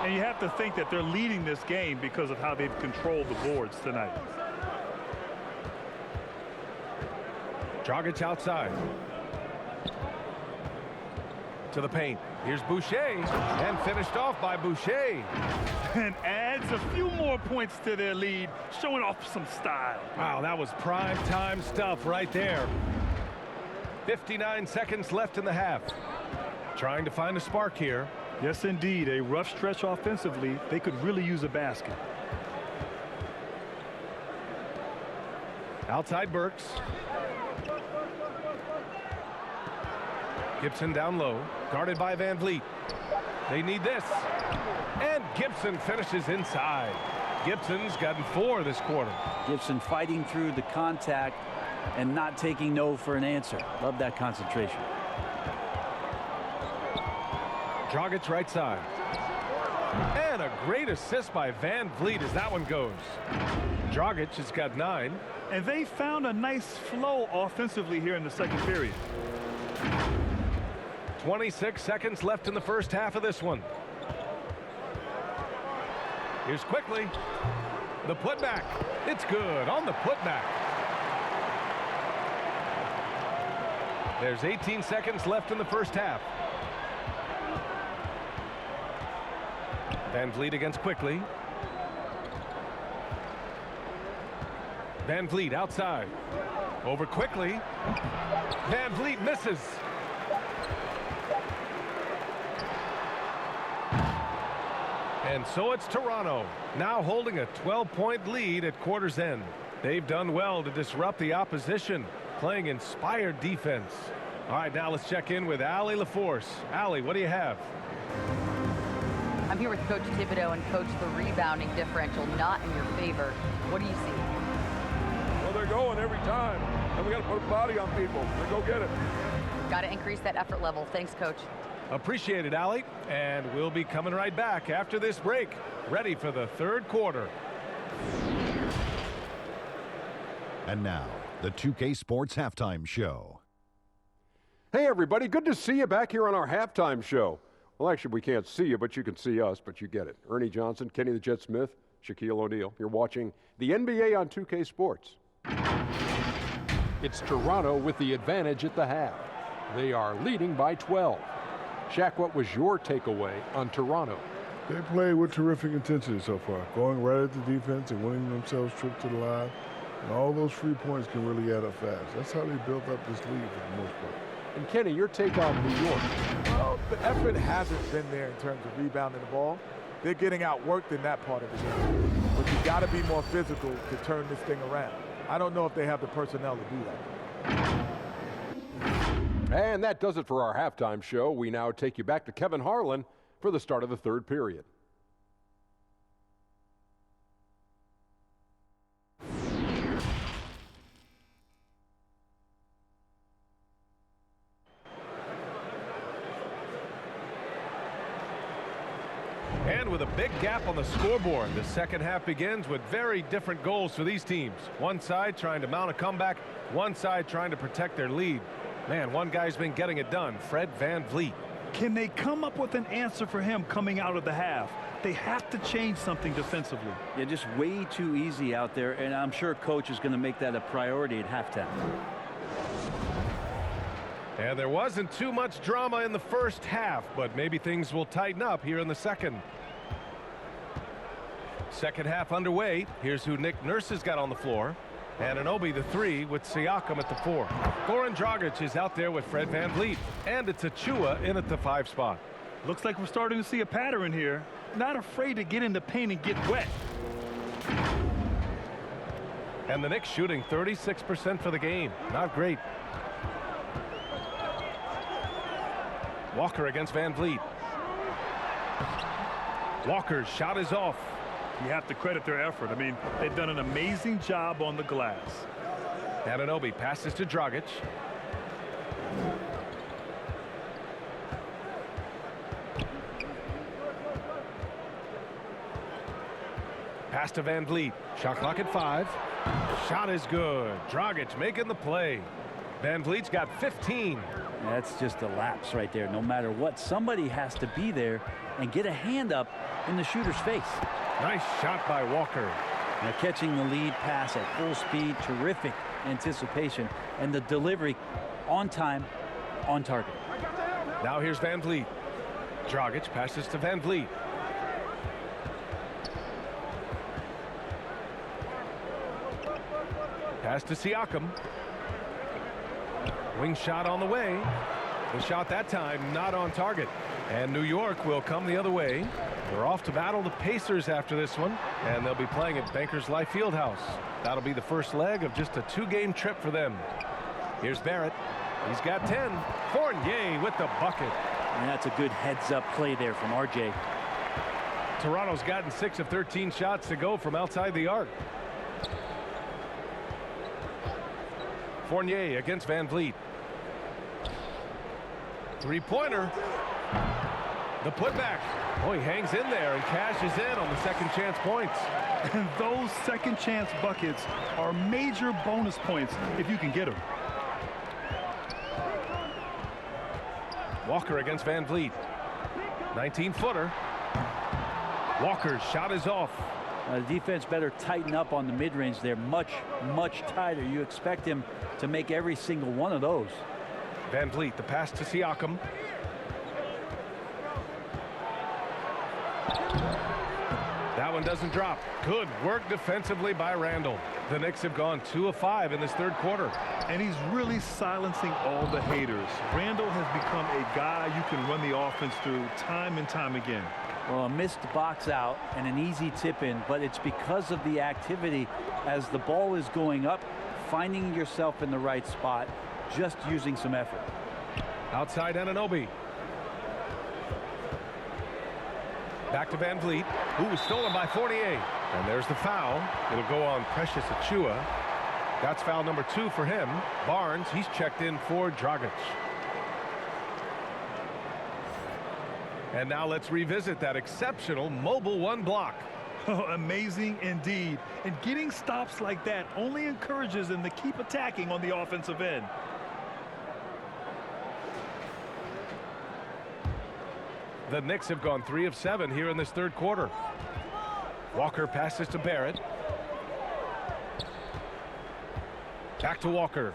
And you have to think that they're leading this game because of how they've controlled the boards tonight. Dragic outside. To the paint. Here's Boucher. And finished off by Boucher. And adds a few more points to their lead, showing off some style. Wow, that was prime time stuff right there. 59 seconds left in the half. Trying to find a spark here. Yes, indeed. A rough stretch offensively. They could really use a basket. Outside Burks. Gibson down low. Guarded by Van Vliet. They need this. And Gibson finishes inside. Gibson's gotten 4 this quarter. Gibson fighting through the contact and not taking no for an answer. Love that concentration. Dragic right side. And a great assist by Van Vliet as that one goes. Dragic has got 9. And they found a nice flow offensively here in the second period. 26 seconds left in the first half of this one. Here's quickly. The putback. It's good on the putback. There's 18 seconds left in the first half. Van Vliet against Quickly. Van Vliet outside. Over Quickly. Van Vliet misses. And so it's Toronto, now holding a 12-point lead at quarter's end. They've done well to disrupt the opposition, playing inspired defense. All right, now let's check in with Allie LaForce. Allie, what do you have? I'm here with Coach Thibodeau, and Coach, the rebounding differential not in your favor. What do you see? Well, they're going every time, and we got to put a body on people. They go get it. Got to increase that effort level. Thanks, Coach. Appreciate it, Allie. And we'll be coming right back after this break, ready for the third quarter. And now, the 2K Sports Halftime Show. Hey, everybody. Good to see you back here on our halftime show. Well, actually, we can't see you, but you can see us, but you get it. Ernie Johnson, Kenny the Jet Smith, Shaquille O'Neal. You're watching the NBA on 2K Sports. It's Toronto with the advantage at the half. They are leading by 12. Shaq, what was your takeaway on Toronto? They played with terrific intensity so far, going right at the defense and winning themselves trips to the line. And all those free points can really add up fast. That's how they built up this lead for the most part. And Kenny, your take on New York? Well, the effort hasn't been there in terms of rebounding the ball. They're getting outworked in that part of the game. But you got to be more physical to turn this thing around. I don't know if they have the personnel to do that. And that does it for our halftime show. We now take you back to Kevin Harlan for the start of the third period. And with a big gap on the scoreboard, the second half begins with very different goals for these teams. One side trying to mount a comeback, one side trying to protect their lead. Man, one guy's been getting it done, Fred VanVleet. Can they come up with an answer for him coming out of the half? They have to change something defensively. Yeah, just way too easy out there, and I'm sure coach is going to make that a priority at halftime. And there wasn't too much drama in the first half, but maybe things will tighten up here in the second. Second half underway. Here's who Nick Nurse has got on the floor. Anunoby the 3 with Siakam at the 4. Goran Dragic is out there with Fred VanVleet. And it's Achua in at the 5 spot. Looks like we're starting to see a pattern here. Not afraid to get in the paint and get wet. And the Knicks shooting 36% for the game. Not great. Walker against VanVleet. Walker's shot is off. You have to credit their effort. I mean, they've done an amazing job on the glass. Anunoby passes to Dragic. Pass to VanVleet. Shot clock at 5. Shot is good. Dragic making the play. VanVleet's got 15. That's just a lapse right there. No matter what, somebody has to be there and get a hand up in the shooter's face. Nice shot by Walker. Now catching the lead pass at full speed, terrific anticipation, and the delivery on time, on target. Now here's VanVleet. Dragic passes to VanVleet. Pass to Siakam. Wing shot on the way. The shot that time not on target. And New York will come the other way. They're off to battle the Pacers after this one, and they'll be playing at Bankers Life Fieldhouse. That'll be the first leg of just a 2-game trip for them. Here's Barrett. He's got 10. Fournier with the bucket. And that's a good heads-up play there from RJ. Toronto's gotten 6 of 13 shots to go from outside the arc. Fournier against VanVleet. Three-pointer. The putback. Oh, he hangs in there and cashes in on the second chance points. And those second chance buckets are major bonus points if you can get them. Walker against VanVleet. 19-footer. Walker's shot is off. The defense better tighten up on the mid-range there. Much tighter. You expect him to make every single one of those. VanVleet, the pass to Siakam. That one doesn't drop. Good work defensively by Randall. The Knicks have gone 2 of 5 in this third quarter. And he's really silencing all the haters. Randall has become a guy you can run the offense through time and time again. Well, a missed box out and an easy tip in, but it's because of the activity as the ball is going up, finding yourself in the right spot, just using some effort. Outside Anunoby. Back to VanVleet, who was stolen by Fournier. And there's the foul. It'll go on Precious Achua. That's foul number 2 for him. Barnes, he's checked in for Dragic. And now let's revisit that exceptional mobile 1 block. Oh, amazing indeed. And getting stops like that only encourages them to keep attacking on the offensive end. The Knicks have gone 3 of 7 here in this third quarter. Walker passes to Barrett. Back to Walker.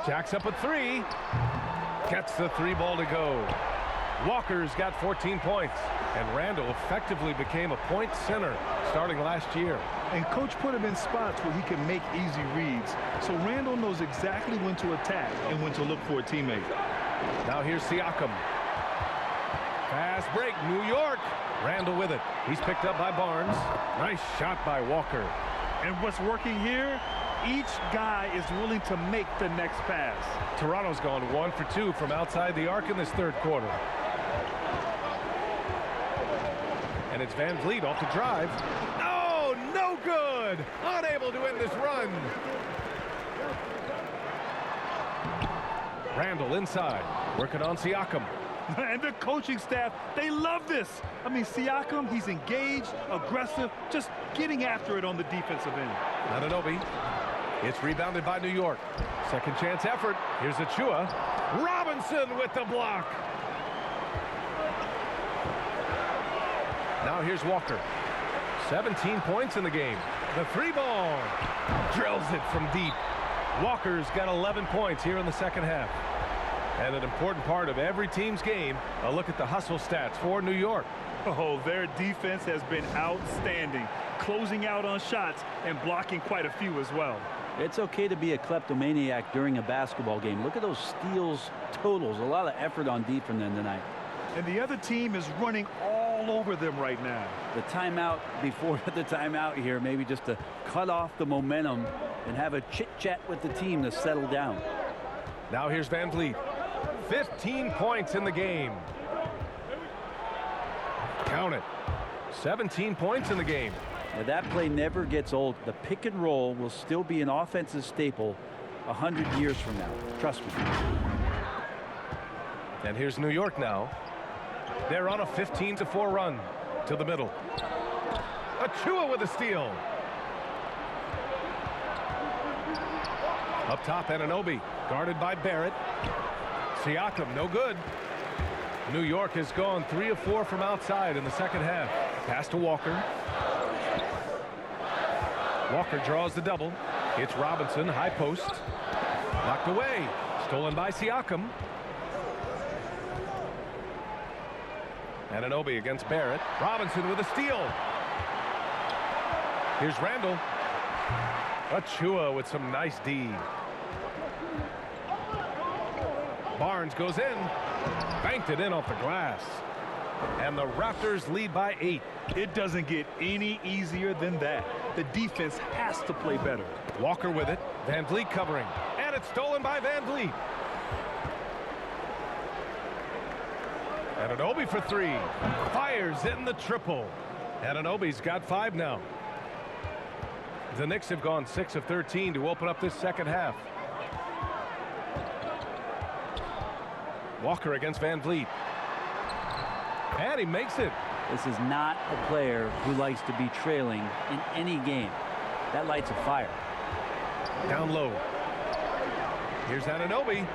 Jacks up a 3. Gets the 3 ball to go. Walker's got 14 points. And Randall effectively became a point center starting last year. And coach put him in spots where he can make easy reads. So Randall knows exactly when to attack and when to look for a teammate. Now here's Siakam. Fast break, New York. Randall with it. He's picked up by Barnes. Nice shot by Walker. And what's working here? Each guy is willing to make the next pass. Toronto's gone 1 for 2 from outside the arc in this third quarter. And it's VanVleet off the drive. Oh, no good. Unable to end this run. Randall inside. Working on Siakam. And the coaching staff, they love this. I mean, Siakam, he's engaged, aggressive, just getting after it on the defensive end. Anunoby. It's rebounded by New York. Second chance effort. Here's Achua. Robinson with the block. Now here's Walker. 17 points in the game. The three ball. Drills it from deep. Walker's got 11 points here in the second half. And an important part of every team's game, a look at the hustle stats for New York. Oh, their defense has been outstanding, closing out on shots and blocking quite a few as well. It's okay to be a kleptomaniac during a basketball game. Look at those steals totals. A lot of effort on D from them tonight. And the other team is running all over them right now. The timeout before the timeout here, maybe just to cut off the momentum and have a chit-chat with the team to settle down. Now here's Van Vliet. 15 points in the game. Count it. 17 points in the game. Now that play never gets old. The pick and roll will still be an offensive staple 100 years from now. Trust me. And here's New York now. They're on a 15-4 run to the middle. Achua with a steal. Up top, Anunoby, guarded by Barrett. Siakam, no good. New York has gone 3 of 4 from outside in the second half. Pass to Walker. Walker draws the double. It's Robinson, high post. Knocked away. Stolen by Siakam. Anunoby against Barrett. Robinson with a steal. Here's Randall. Achua with some nice D. Barnes goes in. Banked it in off the glass. And the Raptors lead by 8. It doesn't get any easier than that. The defense has to play better. Walker with it. Van Vliet covering. And it's stolen by Van Vliet. Anunoby for 3. Fires in the triple. Anunoby's got 5 now. The Knicks have gone 6 of 13 to open up this second half. Walker against Van Vliet. And he makes it. This is not a player who likes to be trailing in any game. That lights a fire. Down low. Here's Anunoby.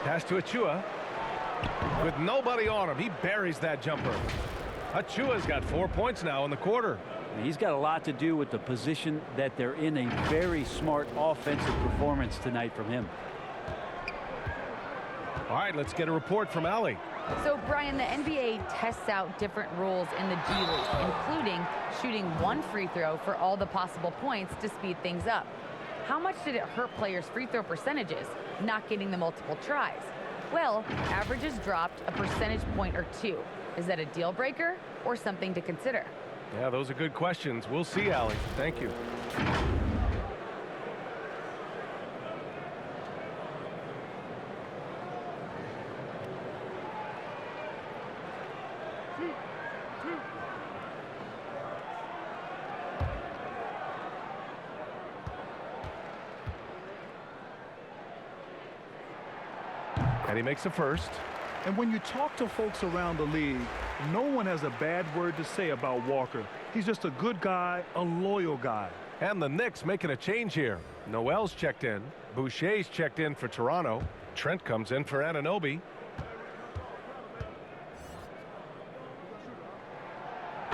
Pass to Achua. With nobody on him, he buries that jumper. Achua's got 4 points now in the quarter. He's got a lot to do with the position that they're in. A very smart offensive performance tonight from him. All right, let's get a report from Allie. So, Brian, the NBA tests out different rules in the G League, including shooting 1 free throw for all the possible points to speed things up. How much did it hurt players' free throw percentages, not getting the multiple tries? Well, averages dropped a percentage point or 2. Is that a deal breaker or something to consider? Yeah, those are good questions. We'll see, Allie. Thank you. And he makes a first. And when you talk to folks around the league, no one has a bad word to say about Walker. He's just a good guy, a loyal guy. And the Knicks making a change here. Noel's checked in. Boucher's checked in for Toronto. Trent comes in for Anunoby.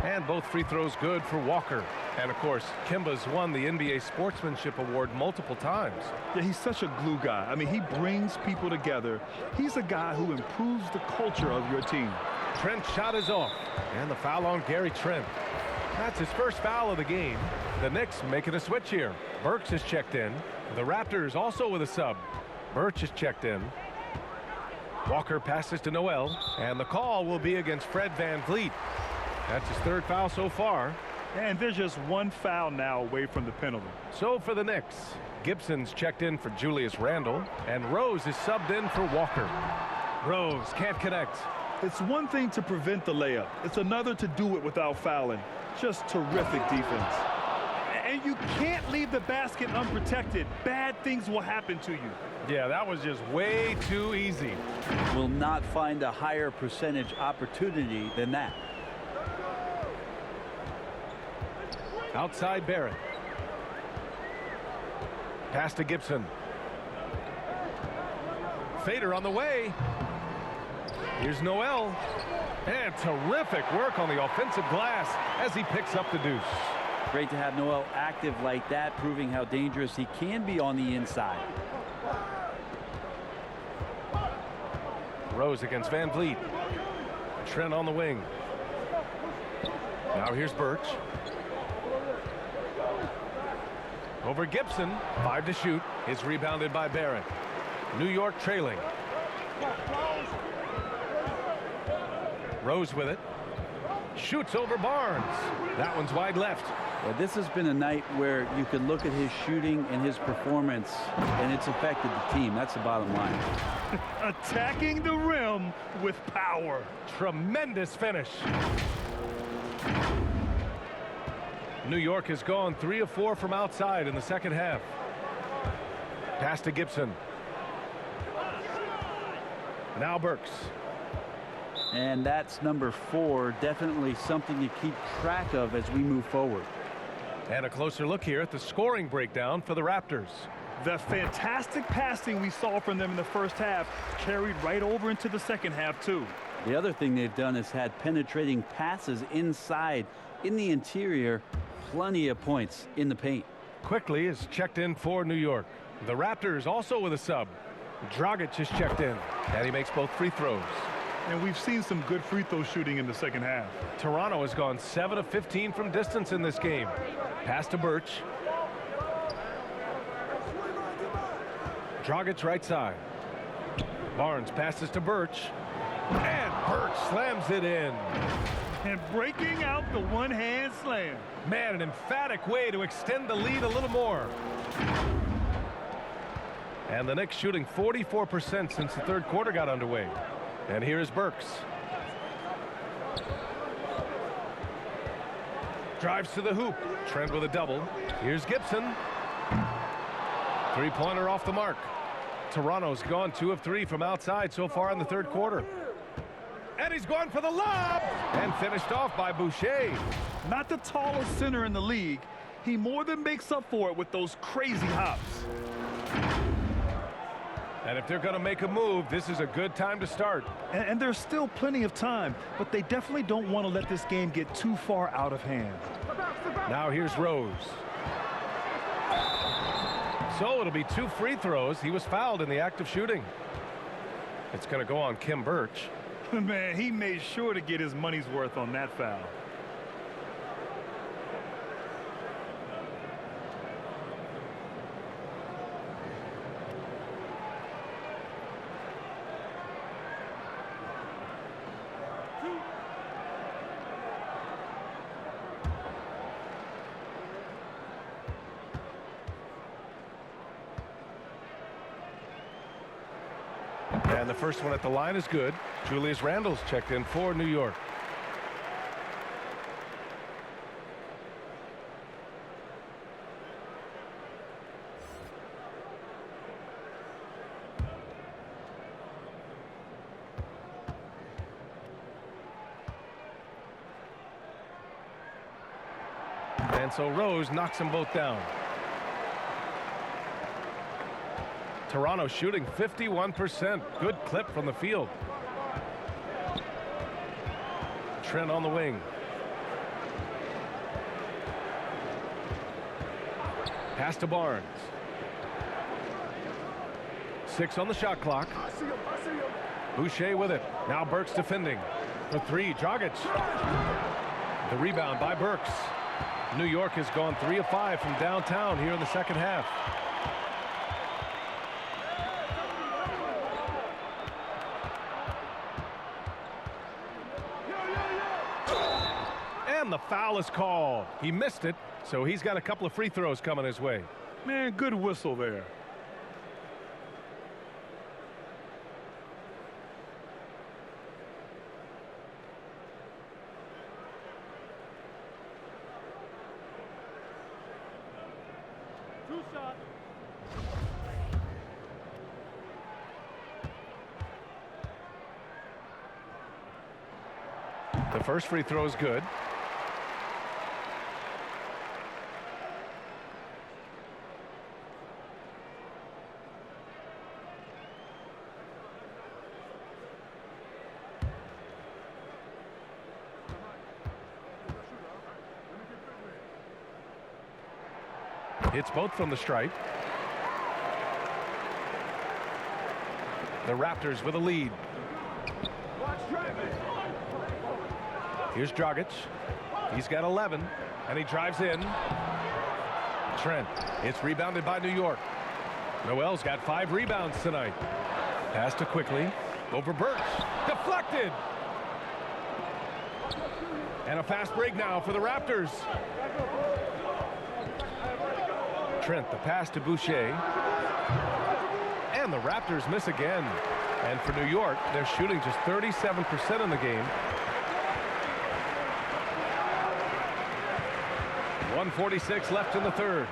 And both free throws good for Walker. And, of course, Kimba's won the NBA Sportsmanship Award multiple times. Yeah, he's such a glue guy. I mean, he brings people together. He's a guy who improves the culture of your team. Trent's shot is off. And the foul on Gary Trent. That's his first foul of the game. The Knicks making a switch here. Burks is checked in. The Raptors also with a sub. Birch is checked in. Walker passes to Noel. And the call will be against Fred Van Vliet. That's his 3rd foul so far. And there's just 1 foul now away from the penalty. So for the Knicks, Gibson's checked in for Julius Randle, and Rose is subbed in for Walker. Rose can't connect. It's one thing to prevent the layup. It's another to do it without fouling. Just terrific defense. And And you can't leave the basket unprotected. Bad things will happen to you. Yeah, that was just way too easy. Will not find a higher percentage opportunity than that. Outside Barrett. Pass to Gibson. Fader on the way. Here's Noel. And terrific work on the offensive glass as he picks up the deuce. Great to have Noel active like that, proving how dangerous he can be on the inside. Rose against Van Vliet. Trent on the wing. Now here's Birch. Over Gibson. 5 to shoot. It's rebounded by Barrett. New York trailing. Rose with it. Shoots over Barnes. That one's wide left. Well, this has been a night where you can look at his shooting and his performance, and it's affected the team. That's the bottom line. Attacking the rim with power. Tremendous finish. New York has gone 3 of 4 from outside in the second half. Pass to Gibson. Now Burks. And that's number 4. Definitely something to keep track of as we move forward. And a closer look here at the scoring breakdown for the Raptors. The fantastic passing we saw from them in the first half carried right over into the second half, too. The other thing they've done is had penetrating passes inside, in the interior, plenty of points in the paint. Quickly is checked in for New York. The Raptors also with a sub. Dragic is checked in, and he makes both free throws. And we've seen some good free throw shooting in the second half. Toronto has gone 7 of 15 from distance in this game. Pass to Birch. Dragic right side. Barnes passes to Birch. And Birch slams it in. And breaking out the one-hand slam. Man, an emphatic way to extend the lead a little more. And the Knicks shooting 44% since the third quarter got underway. And here's Burks. Drives to the hoop. Trent with a double. Here's Gibson. Three-pointer off the mark. Toronto's gone 2 of 3 from outside so far in the third quarter. And he's going for the lob. And finished off by Boucher. Not the tallest center in the league. He more than makes up for it with those crazy hops. And if they're going to make a move, this is a good time to start. And there's still plenty of time, but they definitely don't want to let this game get too far out of hand. Now here's Rose. So it'll be 2 free throws. He was fouled in the act of shooting. It's going to go on Kim Birch. Man, he made sure to get his money's worth on that foul. And the first one at the line is good. Julius Randle's checked in for New York. And so Rose knocks them both down. Toronto shooting 51%. Good clip from the field. Trent on the wing. Pass to Barnes. 6 on the shot clock. Boucher with it. Now Burks defending. For 3, Dragic. The rebound by Burks. New York has gone 3 of 5 from downtown here in the second half. And the foul is called. He missed it, so he's got a couple of free throws coming his way. Man, good whistle there. The first free throw is good. Hits both from the stripe. The Raptors with a lead. Here's Dragic. He's got 11, and he drives in. Trent. It's rebounded by New York. Noel's got 5 rebounds tonight. Pass to Quickly. Over Burks. Deflected. And a fast break now for the Raptors. Trent, the pass to Boucher. And the Raptors miss again. And for New York, they're shooting just 37% in the game. 1:46 left in the third.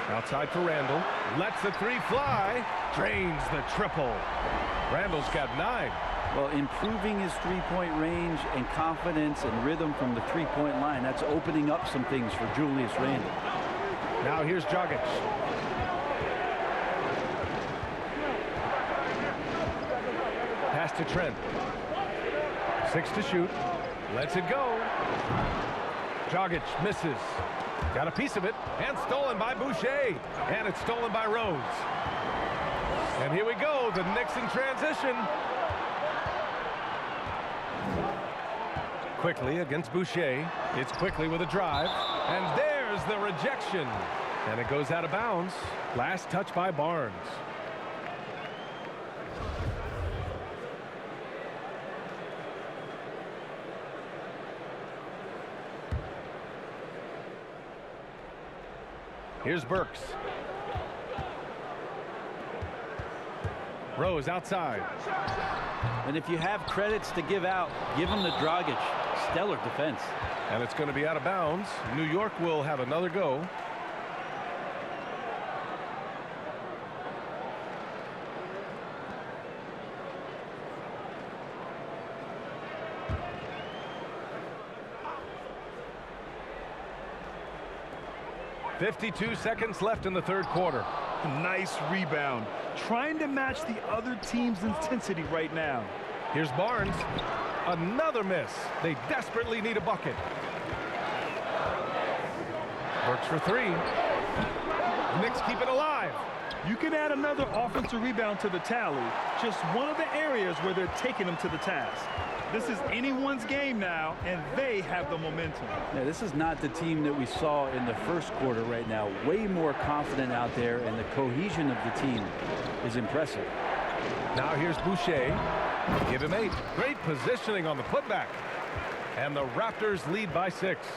Outside for Randall. Lets the 3 fly. Drains the triple. Randall's got 9. Well, improving his three-point range and confidence and rhythm from the three-point line, that's opening up some things for Julius Randle. Now here's Dragic. Pass to Trent. 6 to shoot. Lets it go. Dragic misses. Got a piece of it. And stolen by Boucher. And it's stolen by Rose. And here we go. The Knicks in transition. Quickly against Boucher. It's Quickly with a drive. And there's the rejection. And it goes out of bounds. Last touch by Barnes. Here's Burks. Rose outside. And if you have credits to give out, give him to Dragic. Stellar defense. And it's going to be out of bounds. New York will have another go. .52 seconds left in the third quarter. Nice rebound. Trying to match the other team's intensity right now. Here's Barnes. Another miss. They desperately need a bucket. Works for 3. Knicks keep it alive. You can add another offensive rebound to the tally. Just one of the areas where they're taking them to the task. This is anyone's game now, and they have the momentum. Yeah, this is not the team that we saw in the first quarter right now. Way more confident out there, and the cohesion of the team is impressive. Now here's Boucher. Give him 8. Great positioning on the putback. And the Raptors lead by 6.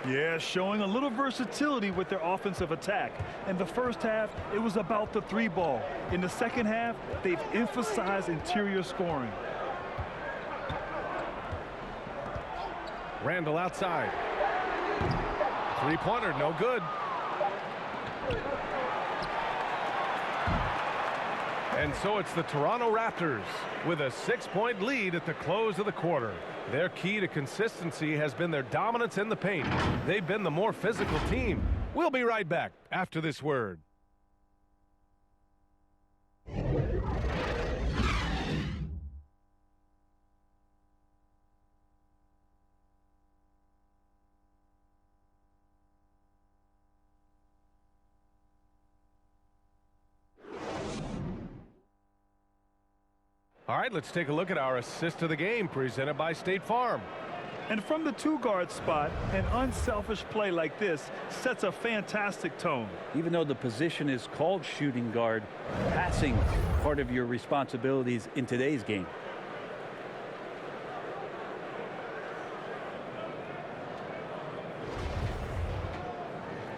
Yeah, showing a little versatility with their offensive attack. In the first half, it was about the 3 ball. In the second half, they've emphasized interior scoring. Randall outside. 3-pointer, no good. And so it's the Toronto Raptors with a 6-point lead at the close of the quarter. Their key to consistency has been their dominance in the paint. They've been the more physical team. We'll be right back after this word. All right, let's take a look at our assist of the game presented by State Farm. And from the 2-guard spot, an unselfish play like this sets a fantastic tone. Even though the position is called shooting guard, passing part of your responsibilities in today's game.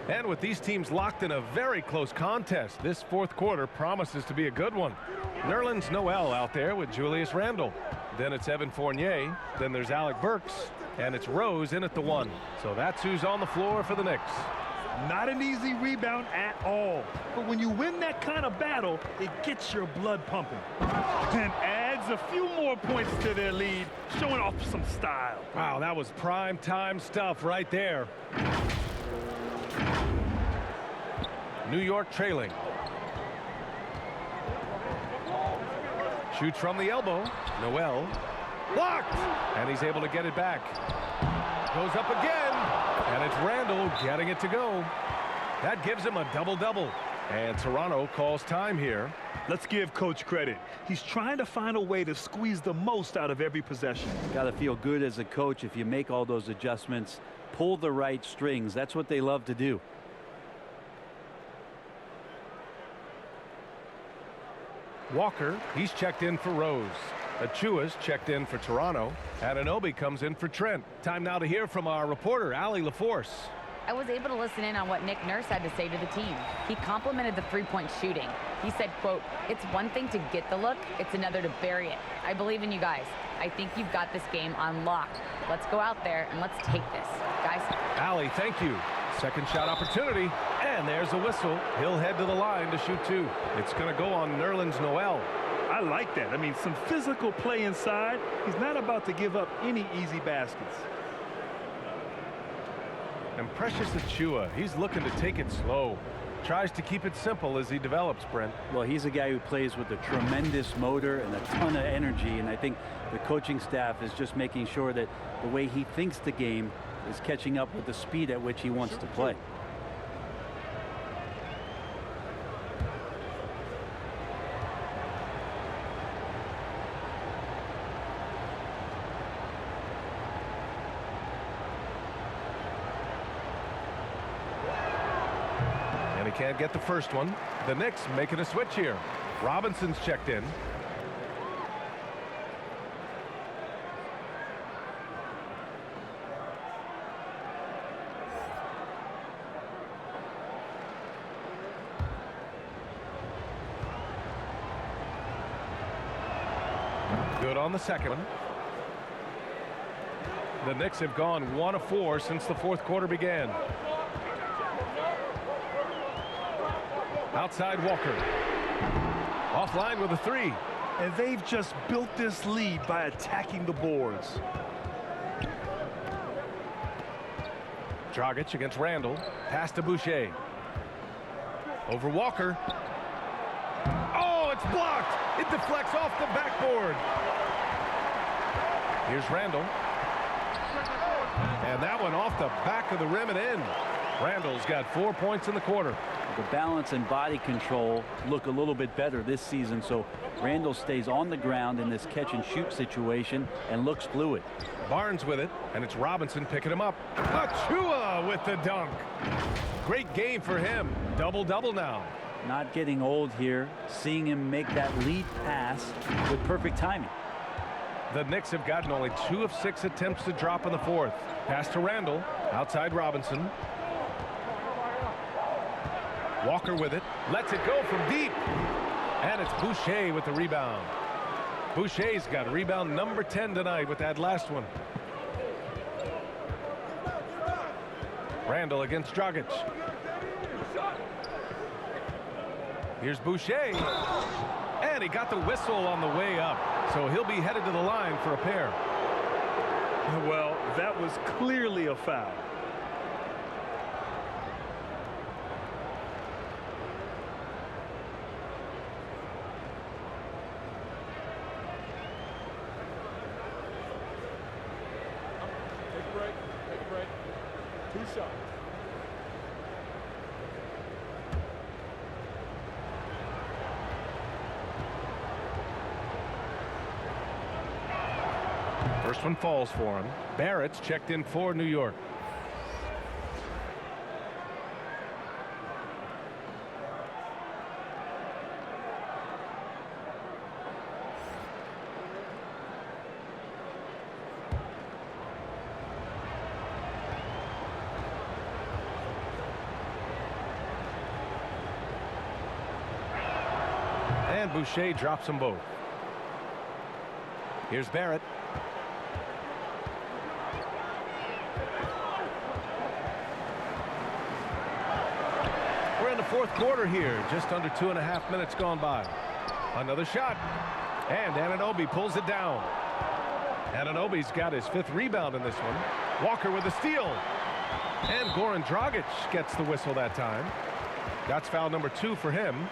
And with these teams locked in a very close contest, this fourth quarter promises to be a good one. Nerlens Noel out there with Julius Randle. Then it's Evan Fournier. Then there's Alec Burks. And it's Rose in at the 1. So that's who's on the floor for the Knicks. Not an easy rebound at all. But when you win that kind of battle, it gets your blood pumping. And adds adds a few more points to their lead, showing off some style. Wow, that was prime time stuff right there. New York trailing. Shoots from the elbow. Noel. Blocked! And he's able to get it back. Goes up again. And it's Randall getting it to go. That gives him a double-double. And Toronto calls time here. Let's give Coach credit. He's trying to find a way to squeeze the most out of every possession. Got to feel good as a coach if you make all those adjustments, pull the right strings. That's what they love to do. Walker, he's checked in for Rose. Achua's checked in for Toronto. Anunoby comes in for Trent. Time now to hear from our reporter, Allie LaForce. I was able to listen in on what Nick Nurse had to say to the team. He complimented the three-point shooting. He said, quote, "It's one thing to get the look, it's another to bury it. I believe in you guys. I think you've got this game on lock. Let's go out there and let's take this, guys." Allie, thank you. Second shot opportunity, and there's a whistle. He'll head to the line to shoot two. It's going to go on Nerlens Noel. I like that. I mean, some physical play inside. He's not about to give up any easy baskets. And Precious Achua, he's looking to take it slow. Tries to keep it simple as he develops, Brent. Well, he's a guy who plays with a tremendous motor and a ton of energy, and I think the coaching staff is just making sure that the way he thinks the game is catching up with the speed at which he wants to play. And he can't get the first one. The Knicks making a switch here. Robinson's checked in. Good on the second one. The Knicks have gone 1 of 4 since the fourth quarter began. Outside Walker. Offline with a three. And they've just built this lead by attacking the boards. Dragic against Randall. Pass to Boucher. Over Walker. Oh, it's blocked. It deflects off the backboard. Here's Randall. And that one off the back of the rim and in. Randall's got 4 points in the quarter. The balance and body control look a little bit better this season, so Randall stays on the ground in this catch and shoot situation and looks fluid. Barnes with it, and it's Robinson picking him up. Achua with the dunk. Great game for him. Double-double now. Not getting old here, seeing him make that lead pass with perfect timing. The Knicks have gotten only 2 of 6 attempts to drop in the fourth. Pass to Randall. Outside Robinson. Walker with it. Lets it go from deep. And it's Boucher with the rebound. Boucher's got rebound number 10 tonight with that last one. Randall against Dragic. Here's Boucher. And he got the whistle on the way up. So he'll be headed to the line for a pair. Well, that was clearly a foul. Take a break. 2 shots. First one falls for him. Barrett's checked in for New York. And Boucher drops them both. Here's Barrett. We're in the fourth quarter here. Just under 2.5 minutes gone by. Another shot. And Anunoby pulls it down. Anunoby's got his 5th rebound in this one. Walker with a steal. And Goran Dragic gets the whistle that time. That's foul number 2 for him.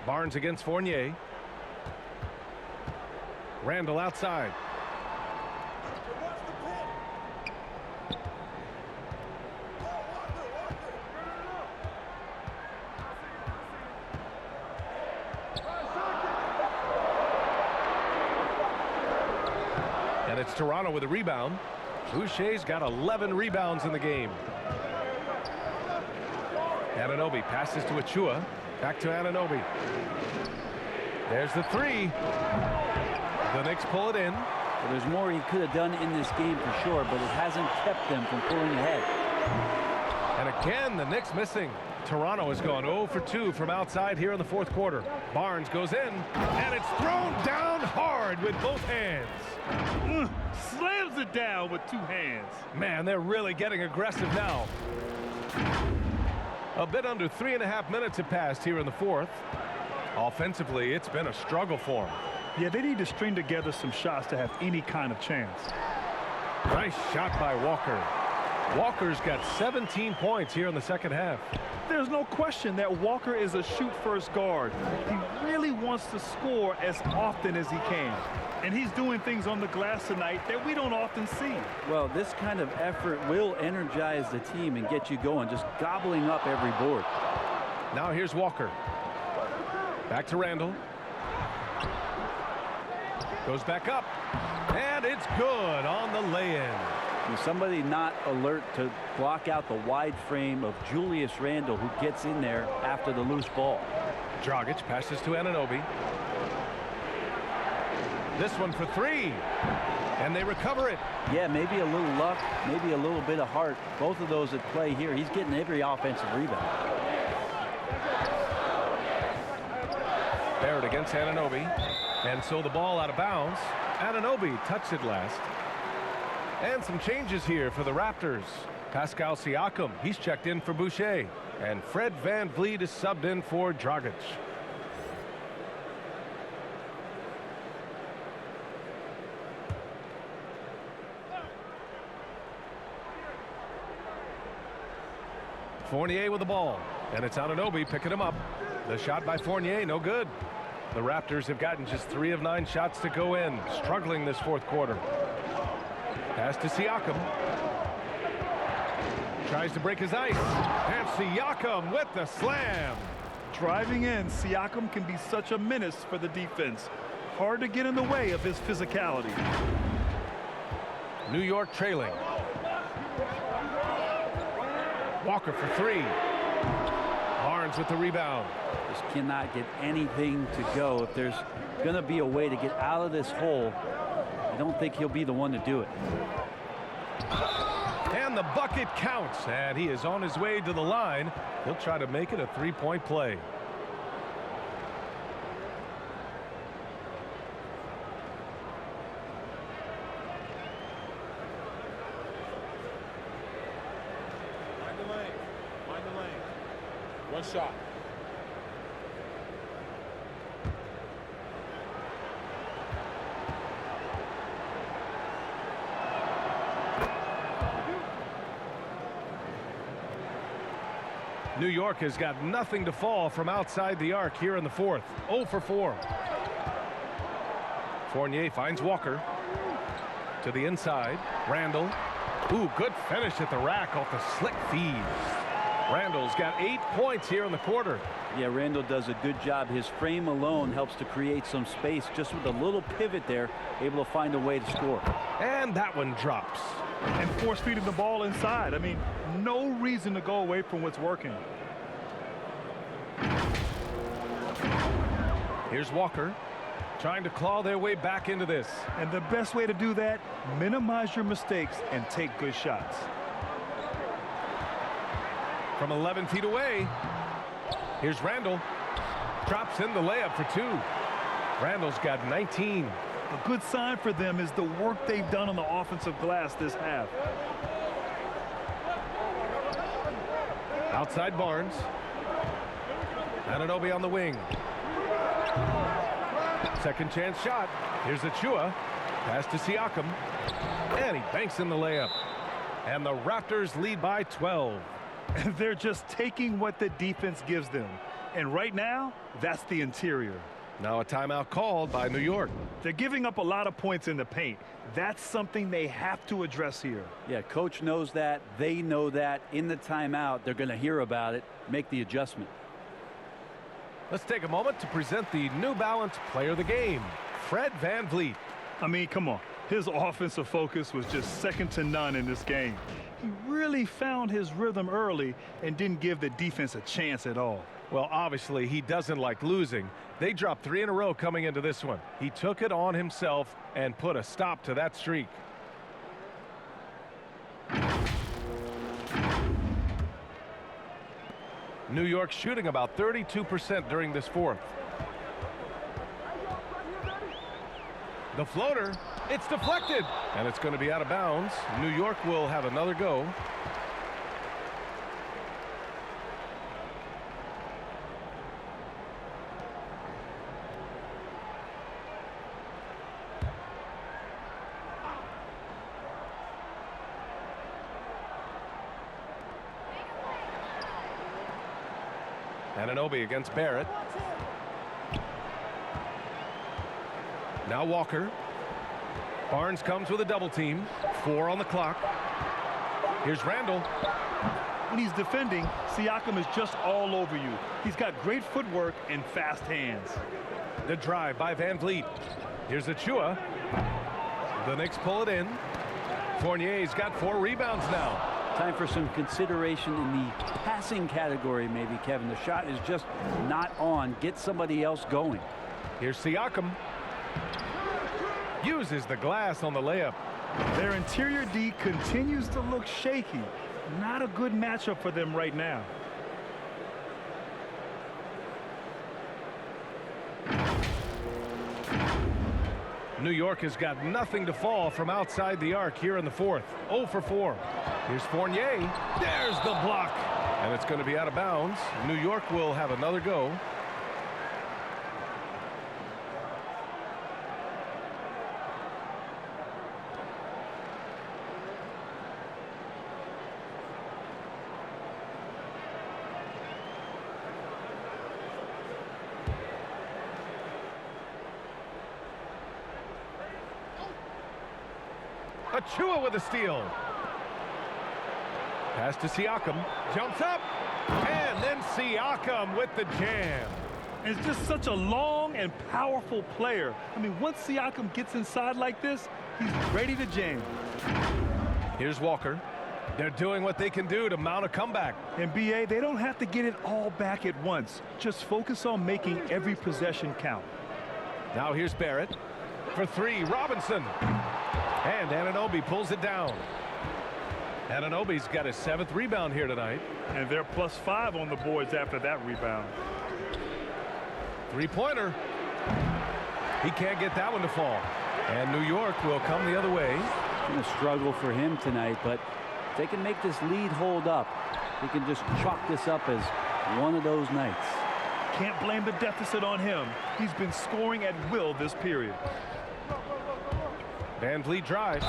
Barnes against Fournier. Randall outside. And it's Toronto with a rebound. Boucher's got 11 rebounds in the game. Anunoby passes to Achua. Back to Anunoby. There's the 3. The Knicks pull it in. Well, there's more he could have done in this game for sure, but it hasn't kept them from pulling ahead. And again, the Knicks missing. Toronto has gone 0 for 2 from outside here in the 4th quarter. Barnes goes in, and it's thrown down hard with both hands. Slams it down with 2 hands. Man, they're really getting aggressive now. A bit under 3.5 minutes have passed here in the 4th. Offensively, it's been a struggle for them. Yeah, they need to string together some shots to have any kind of chance. Nice shot by Walker. Walker's got 17 points here in the 2nd half. There's no question that Walker is a shoot-first guard. He really wants to score as often as he can. And he's doing things on the glass tonight that we don't often see. Well, this kind of effort will energize the team and get you going, just gobbling up every board. Now here's Walker. Back to Randall. Goes back up. And it's good on the lay-in. Somebody not alert to block out the wide frame of Julius Randle, who gets in there after the loose ball. Dragic passes to Anunoby. This one for 3. And they recover it. Yeah, maybe a little luck, maybe a little bit of heart. Both of those at play here. He's getting every offensive rebound. Barrett against Anunoby. And so the ball out of bounds. Anunoby touched it last. And some changes here for the Raptors. Pascal Siakam, he's checked in for Boucher. And Fred VanVleet is subbed in for Dragic. Fournier with the ball. And it's Anunoby picking him up. The shot by Fournier, no good. The Raptors have gotten just 3 of 9 shots to go in. Struggling this 4th quarter. Pass to Siakam. Tries to break his ice. And Siakam with the slam. Driving in, Siakam can be such a menace for the defense. Hard to get in the way of his physicality. New York trailing. Walker for 3. Barnes with the rebound. Just cannot get anything to go. If there's going to be a way to get out of this hole, I don't think he'll be the one to do it. And the bucket counts, and he is on his way to the line. He'll try to make it a 3-point play. Mind the lane. Mind the lane. One shot. New York has got nothing to fall from outside the arc here in the 4th. 0 for 4. Fournier finds Walker. To the inside. Randall. Ooh, good finish at the rack off the slick feed. Randall's got 8 points here in the quarter. Yeah, Randall does a good job. His frame alone helps to create some space. Just with a little pivot there, able to find a way to score. And that one drops. And force feeding the ball inside. I mean, no reason to go away from what's working. Here's Walker trying to claw their way back into this. And the best way to do that, minimize your mistakes and take good shots. From 11 feet away, here's Randall. Drops in the layup for 2. Randall's got 19. A good sign for them is the work they've done on the offensive glass this half. Outside Barnes. Anunoby on the wing. Second chance shot. Here's Achua. Pass to Siakam. And he banks in the layup. And the Raptors lead by 12. They're just taking what the defense gives them. And right now, that's the interior. Now a timeout called by New York. They're giving up a lot of points in the paint. That's something they have to address here. Yeah, coach knows that. They know that. In the timeout, they're going to hear about it, make the adjustment. Let's take a moment to present the New Balance Player of the Game, Fred VanVleet. I mean, come on. His offensive focus was just second to none in this game. He really found his rhythm early and didn't give the defense a chance at all. Well, obviously, he doesn't like losing. They dropped 3 in a row coming into this one. He took it on himself and put a stop to that streak. New York shooting about 32% during this fourth. The floater, it's deflected, and it's going to be out of bounds. New York will have another go. Anunoby against Barrett. Now Walker. Barnes comes with a double team. 4 on the clock. Here's Randall. When he's defending, Siakam is just all over you. He's got great footwork and fast hands. The drive by VanVleet. Here's Achua. The Knicks pull it in. Fournier's got 4 rebounds now. Time for some consideration in the passing category, maybe, Kevin. The shot is just not on. Get somebody else going. Here's Siakam. Uses the glass on the layup. Their interior D continues to look shaky. Not a good matchup for them right now. New York has got nothing to fall from outside the arc here in the fourth. 0 for 4. Here's Fournier. There's the block. And it's going to be out of bounds. New York will have another go. Achua with a steal. Pass to Siakam. Jumps up. And then Siakam with the jam. It's just such a long and powerful player. I mean, once Siakam gets inside like this, he's ready to jam. Here's Walker. They're doing what they can do to mount a comeback. And BA, they don't have to get it all back at once. Just focus on making every possession count. Now here's Barrett. For 3, Robinson. And Anunoby pulls it down. Anunoby's got his 7th rebound here tonight. And they're +5 on the boards after that rebound. 3-pointer. He can't get that one to fall. And New York will come the other way. It's going to struggle for him tonight, but if they can make this lead hold up, they can just chalk this up as one of those nights. Can't blame the deficit on him. He's been scoring at will this period. VanVleet drives.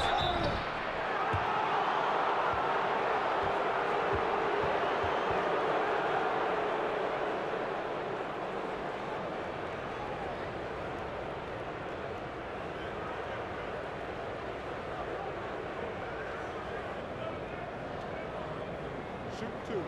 Shoot 2.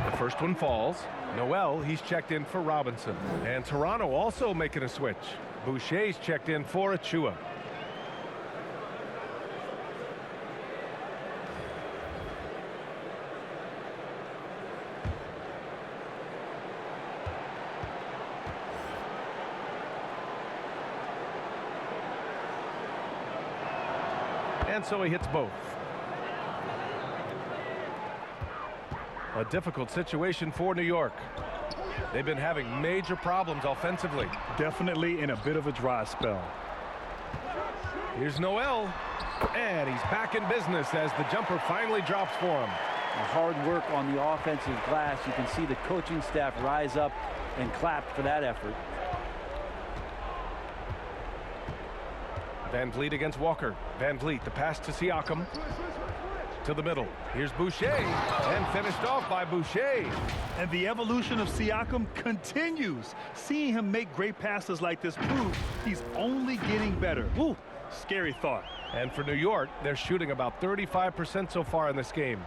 The first one falls. Noel, he's checked in for Robinson. And Toronto also making a switch. Boucher's checked in for Achua. And so he hits both. A difficult situation for New York. They've been having major problems offensively. Definitely in a bit of a dry spell. Here's Noel, and he's back in business as the jumper finally drops for him. Hard work on the offensive glass. You can see the coaching staff rise up and clap for that effort. Van Vliet against Walker. Van Vliet, the pass to Siakam. To the middle. Here's Boucher, and finished off by Boucher. And the evolution of Siakam continues. Seeing him make great passes like this proves he's only getting better. Woo, scary thought. And for New York, they're shooting about 35% so far in this game.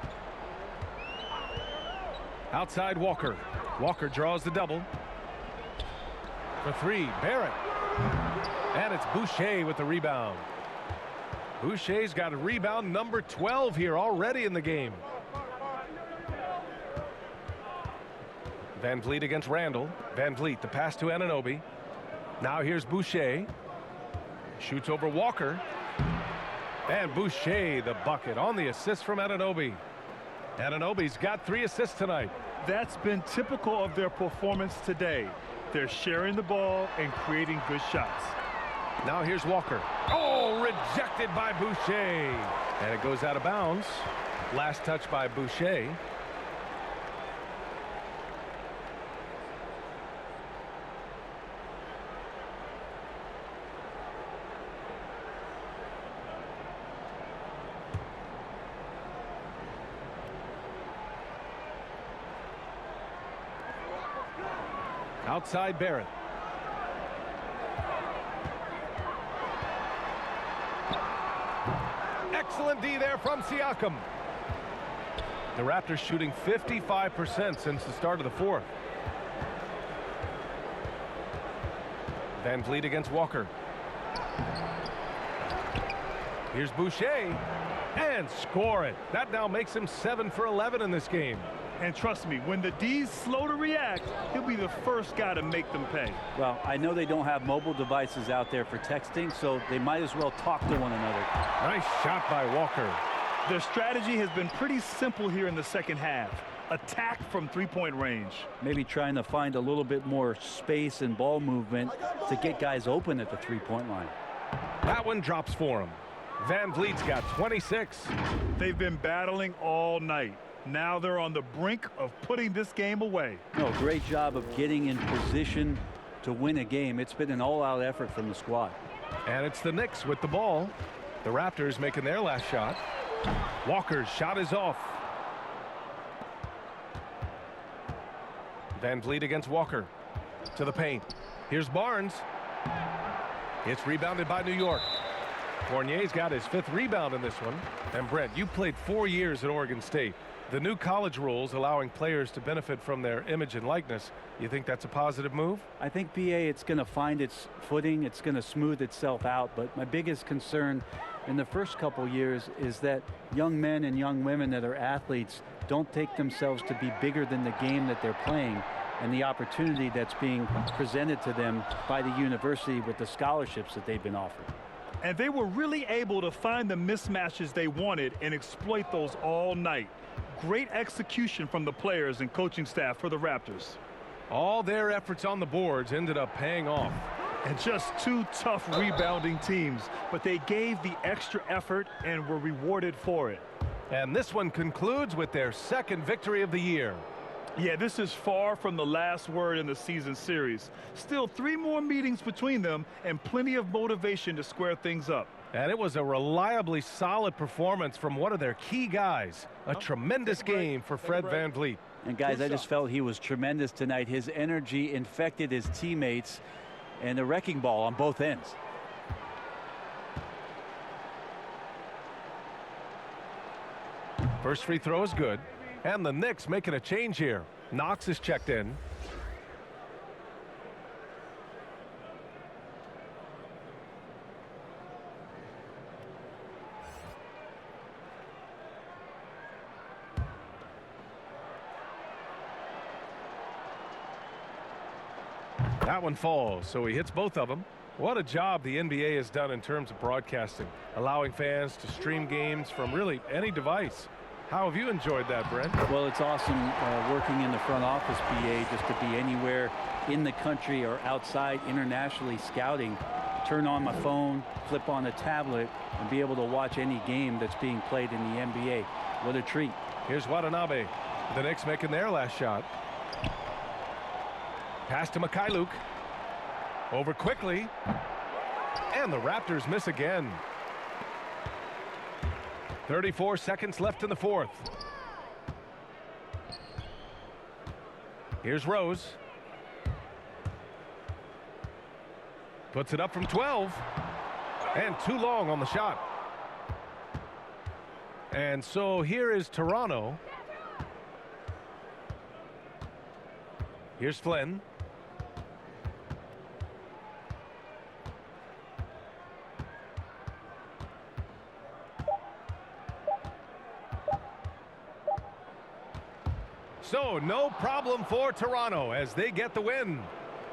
Outside Walker. Walker draws the double. For three, Barrett. And it's Boucher with the rebound. Boucher's got a rebound number 12 here already in the game. Van Vliet against Randall. Van Vliet, the pass to Anunoby. Now here's Boucher. Shoots over Walker. And Boucher, the bucket on the assist from Anunoby. Anunoby's got 3 assists tonight. That's been typical of their performance today. They're sharing the ball and creating good shots. Now here's Walker. Oh, rejected by Boucher. And it goes out of bounds. Last touch by Boucher. Outside Barrett. Excellent D there from Siakam. The Raptors shooting 55% since the start of the fourth. Van Vliet against Walker. Here's Boucher. And score it. That now makes him 7 for 11 in this game. And trust me, when the D's slow to react, he'll be the first guy to make them pay. Well, I know they don't have mobile devices out there for texting, so they might as well talk to one another. Nice shot by Walker. Their strategy has been pretty simple here in the second half. Attack from three-point range. Maybe trying to find a little bit more space and ball movement to get guys open at the three-point line. That one drops for him. Van Vliet's got 26. They've been battling all night. Now they're on the brink of putting this game away. No, great job of getting in position to win a game. It's been an all-out effort from the squad. And it's the Knicks with the ball. The Raptors making their last shot. Walker's shot is off. Van Vliet against Walker. To the paint. Here's Barnes. It's rebounded by New York. Fournier's got his 5th rebound in this one. And Brent, you played 4 years at Oregon State. The new college rules allowing players to benefit from their image and likeness. You think that's a positive move? I think, BA, it's going to find its footing. It's going to smooth itself out. But my biggest concern in the first couple years is that young men and young women that are athletes don't take themselves to be bigger than the game that they're playing and the opportunity that's being presented to them by the university with the scholarships that they've been offered. And they were really able to find the mismatches they wanted and exploit those all night. Great execution from the players and coaching staff for the Raptors. All their efforts on the boards ended up paying off. And just 2 tough rebounding teams, but they gave the extra effort and were rewarded for it. And this one concludes with their 2nd victory of the year. Yeah, this is far from the last word in the season series. Still 3 more meetings between them and plenty of motivation to square things up. And it was a reliably solid performance from one of their key guys. A tremendous game for Fred Van Vliet. And guys, I just felt he was tremendous tonight. His energy infected his teammates and the wrecking ball on both ends. First free throw is good. And the Knicks making a change here. Knox is checked in. That one falls, so he hits both of them. What a job the NBA has done in terms of broadcasting, allowing fans to stream games from really any device. How have you enjoyed that, Brent? Well, it's awesome working in the front office, BA, just to be anywhere in the country or outside internationally scouting. Turn on my phone, flip on a tablet, and be able to watch any game that's being played in the NBA. What a treat. Here's Watanabe. The Knicks making their last shot. Pass to Mikhailuk. Over quickly. And the Raptors miss again. 34 seconds left in the fourth. Here's Rose. Puts it up from 12. And too long on the shot. And so here is Toronto. Here's Flynn. So no problem for Toronto as they get the win.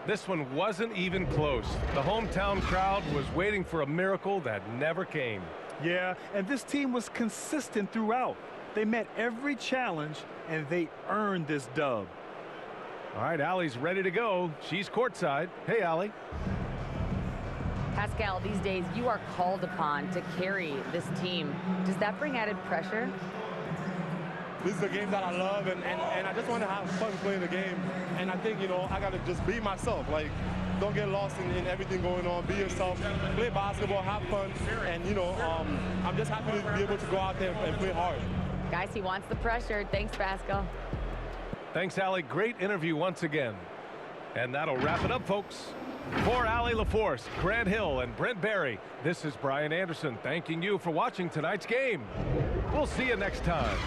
This one wasn't even close. The hometown crowd was waiting for a miracle that never came. Yeah, and this team was consistent throughout. They met every challenge, and they earned this dub. All right, Allie's ready to go. She's courtside. Hey, Allie. Pascal, these days you are called upon to carry this team. Does that bring added pressure? This is a game that I love, and I just want to have fun playing the game. And I think, you know, I got to just be myself. Like, don't get lost in everything going on. Be yourself. Play basketball, have fun. And, you know, I'm just happy to be able to go out there and play hard. Guys, he wants the pressure. Thanks, Pascal. Thanks, Allie. Great interview once again. And that'll wrap it up, folks. For Allie LaForce, Grant Hill, and Brent Barry, this is Brian Anderson thanking you for watching tonight's game. We'll see you next time.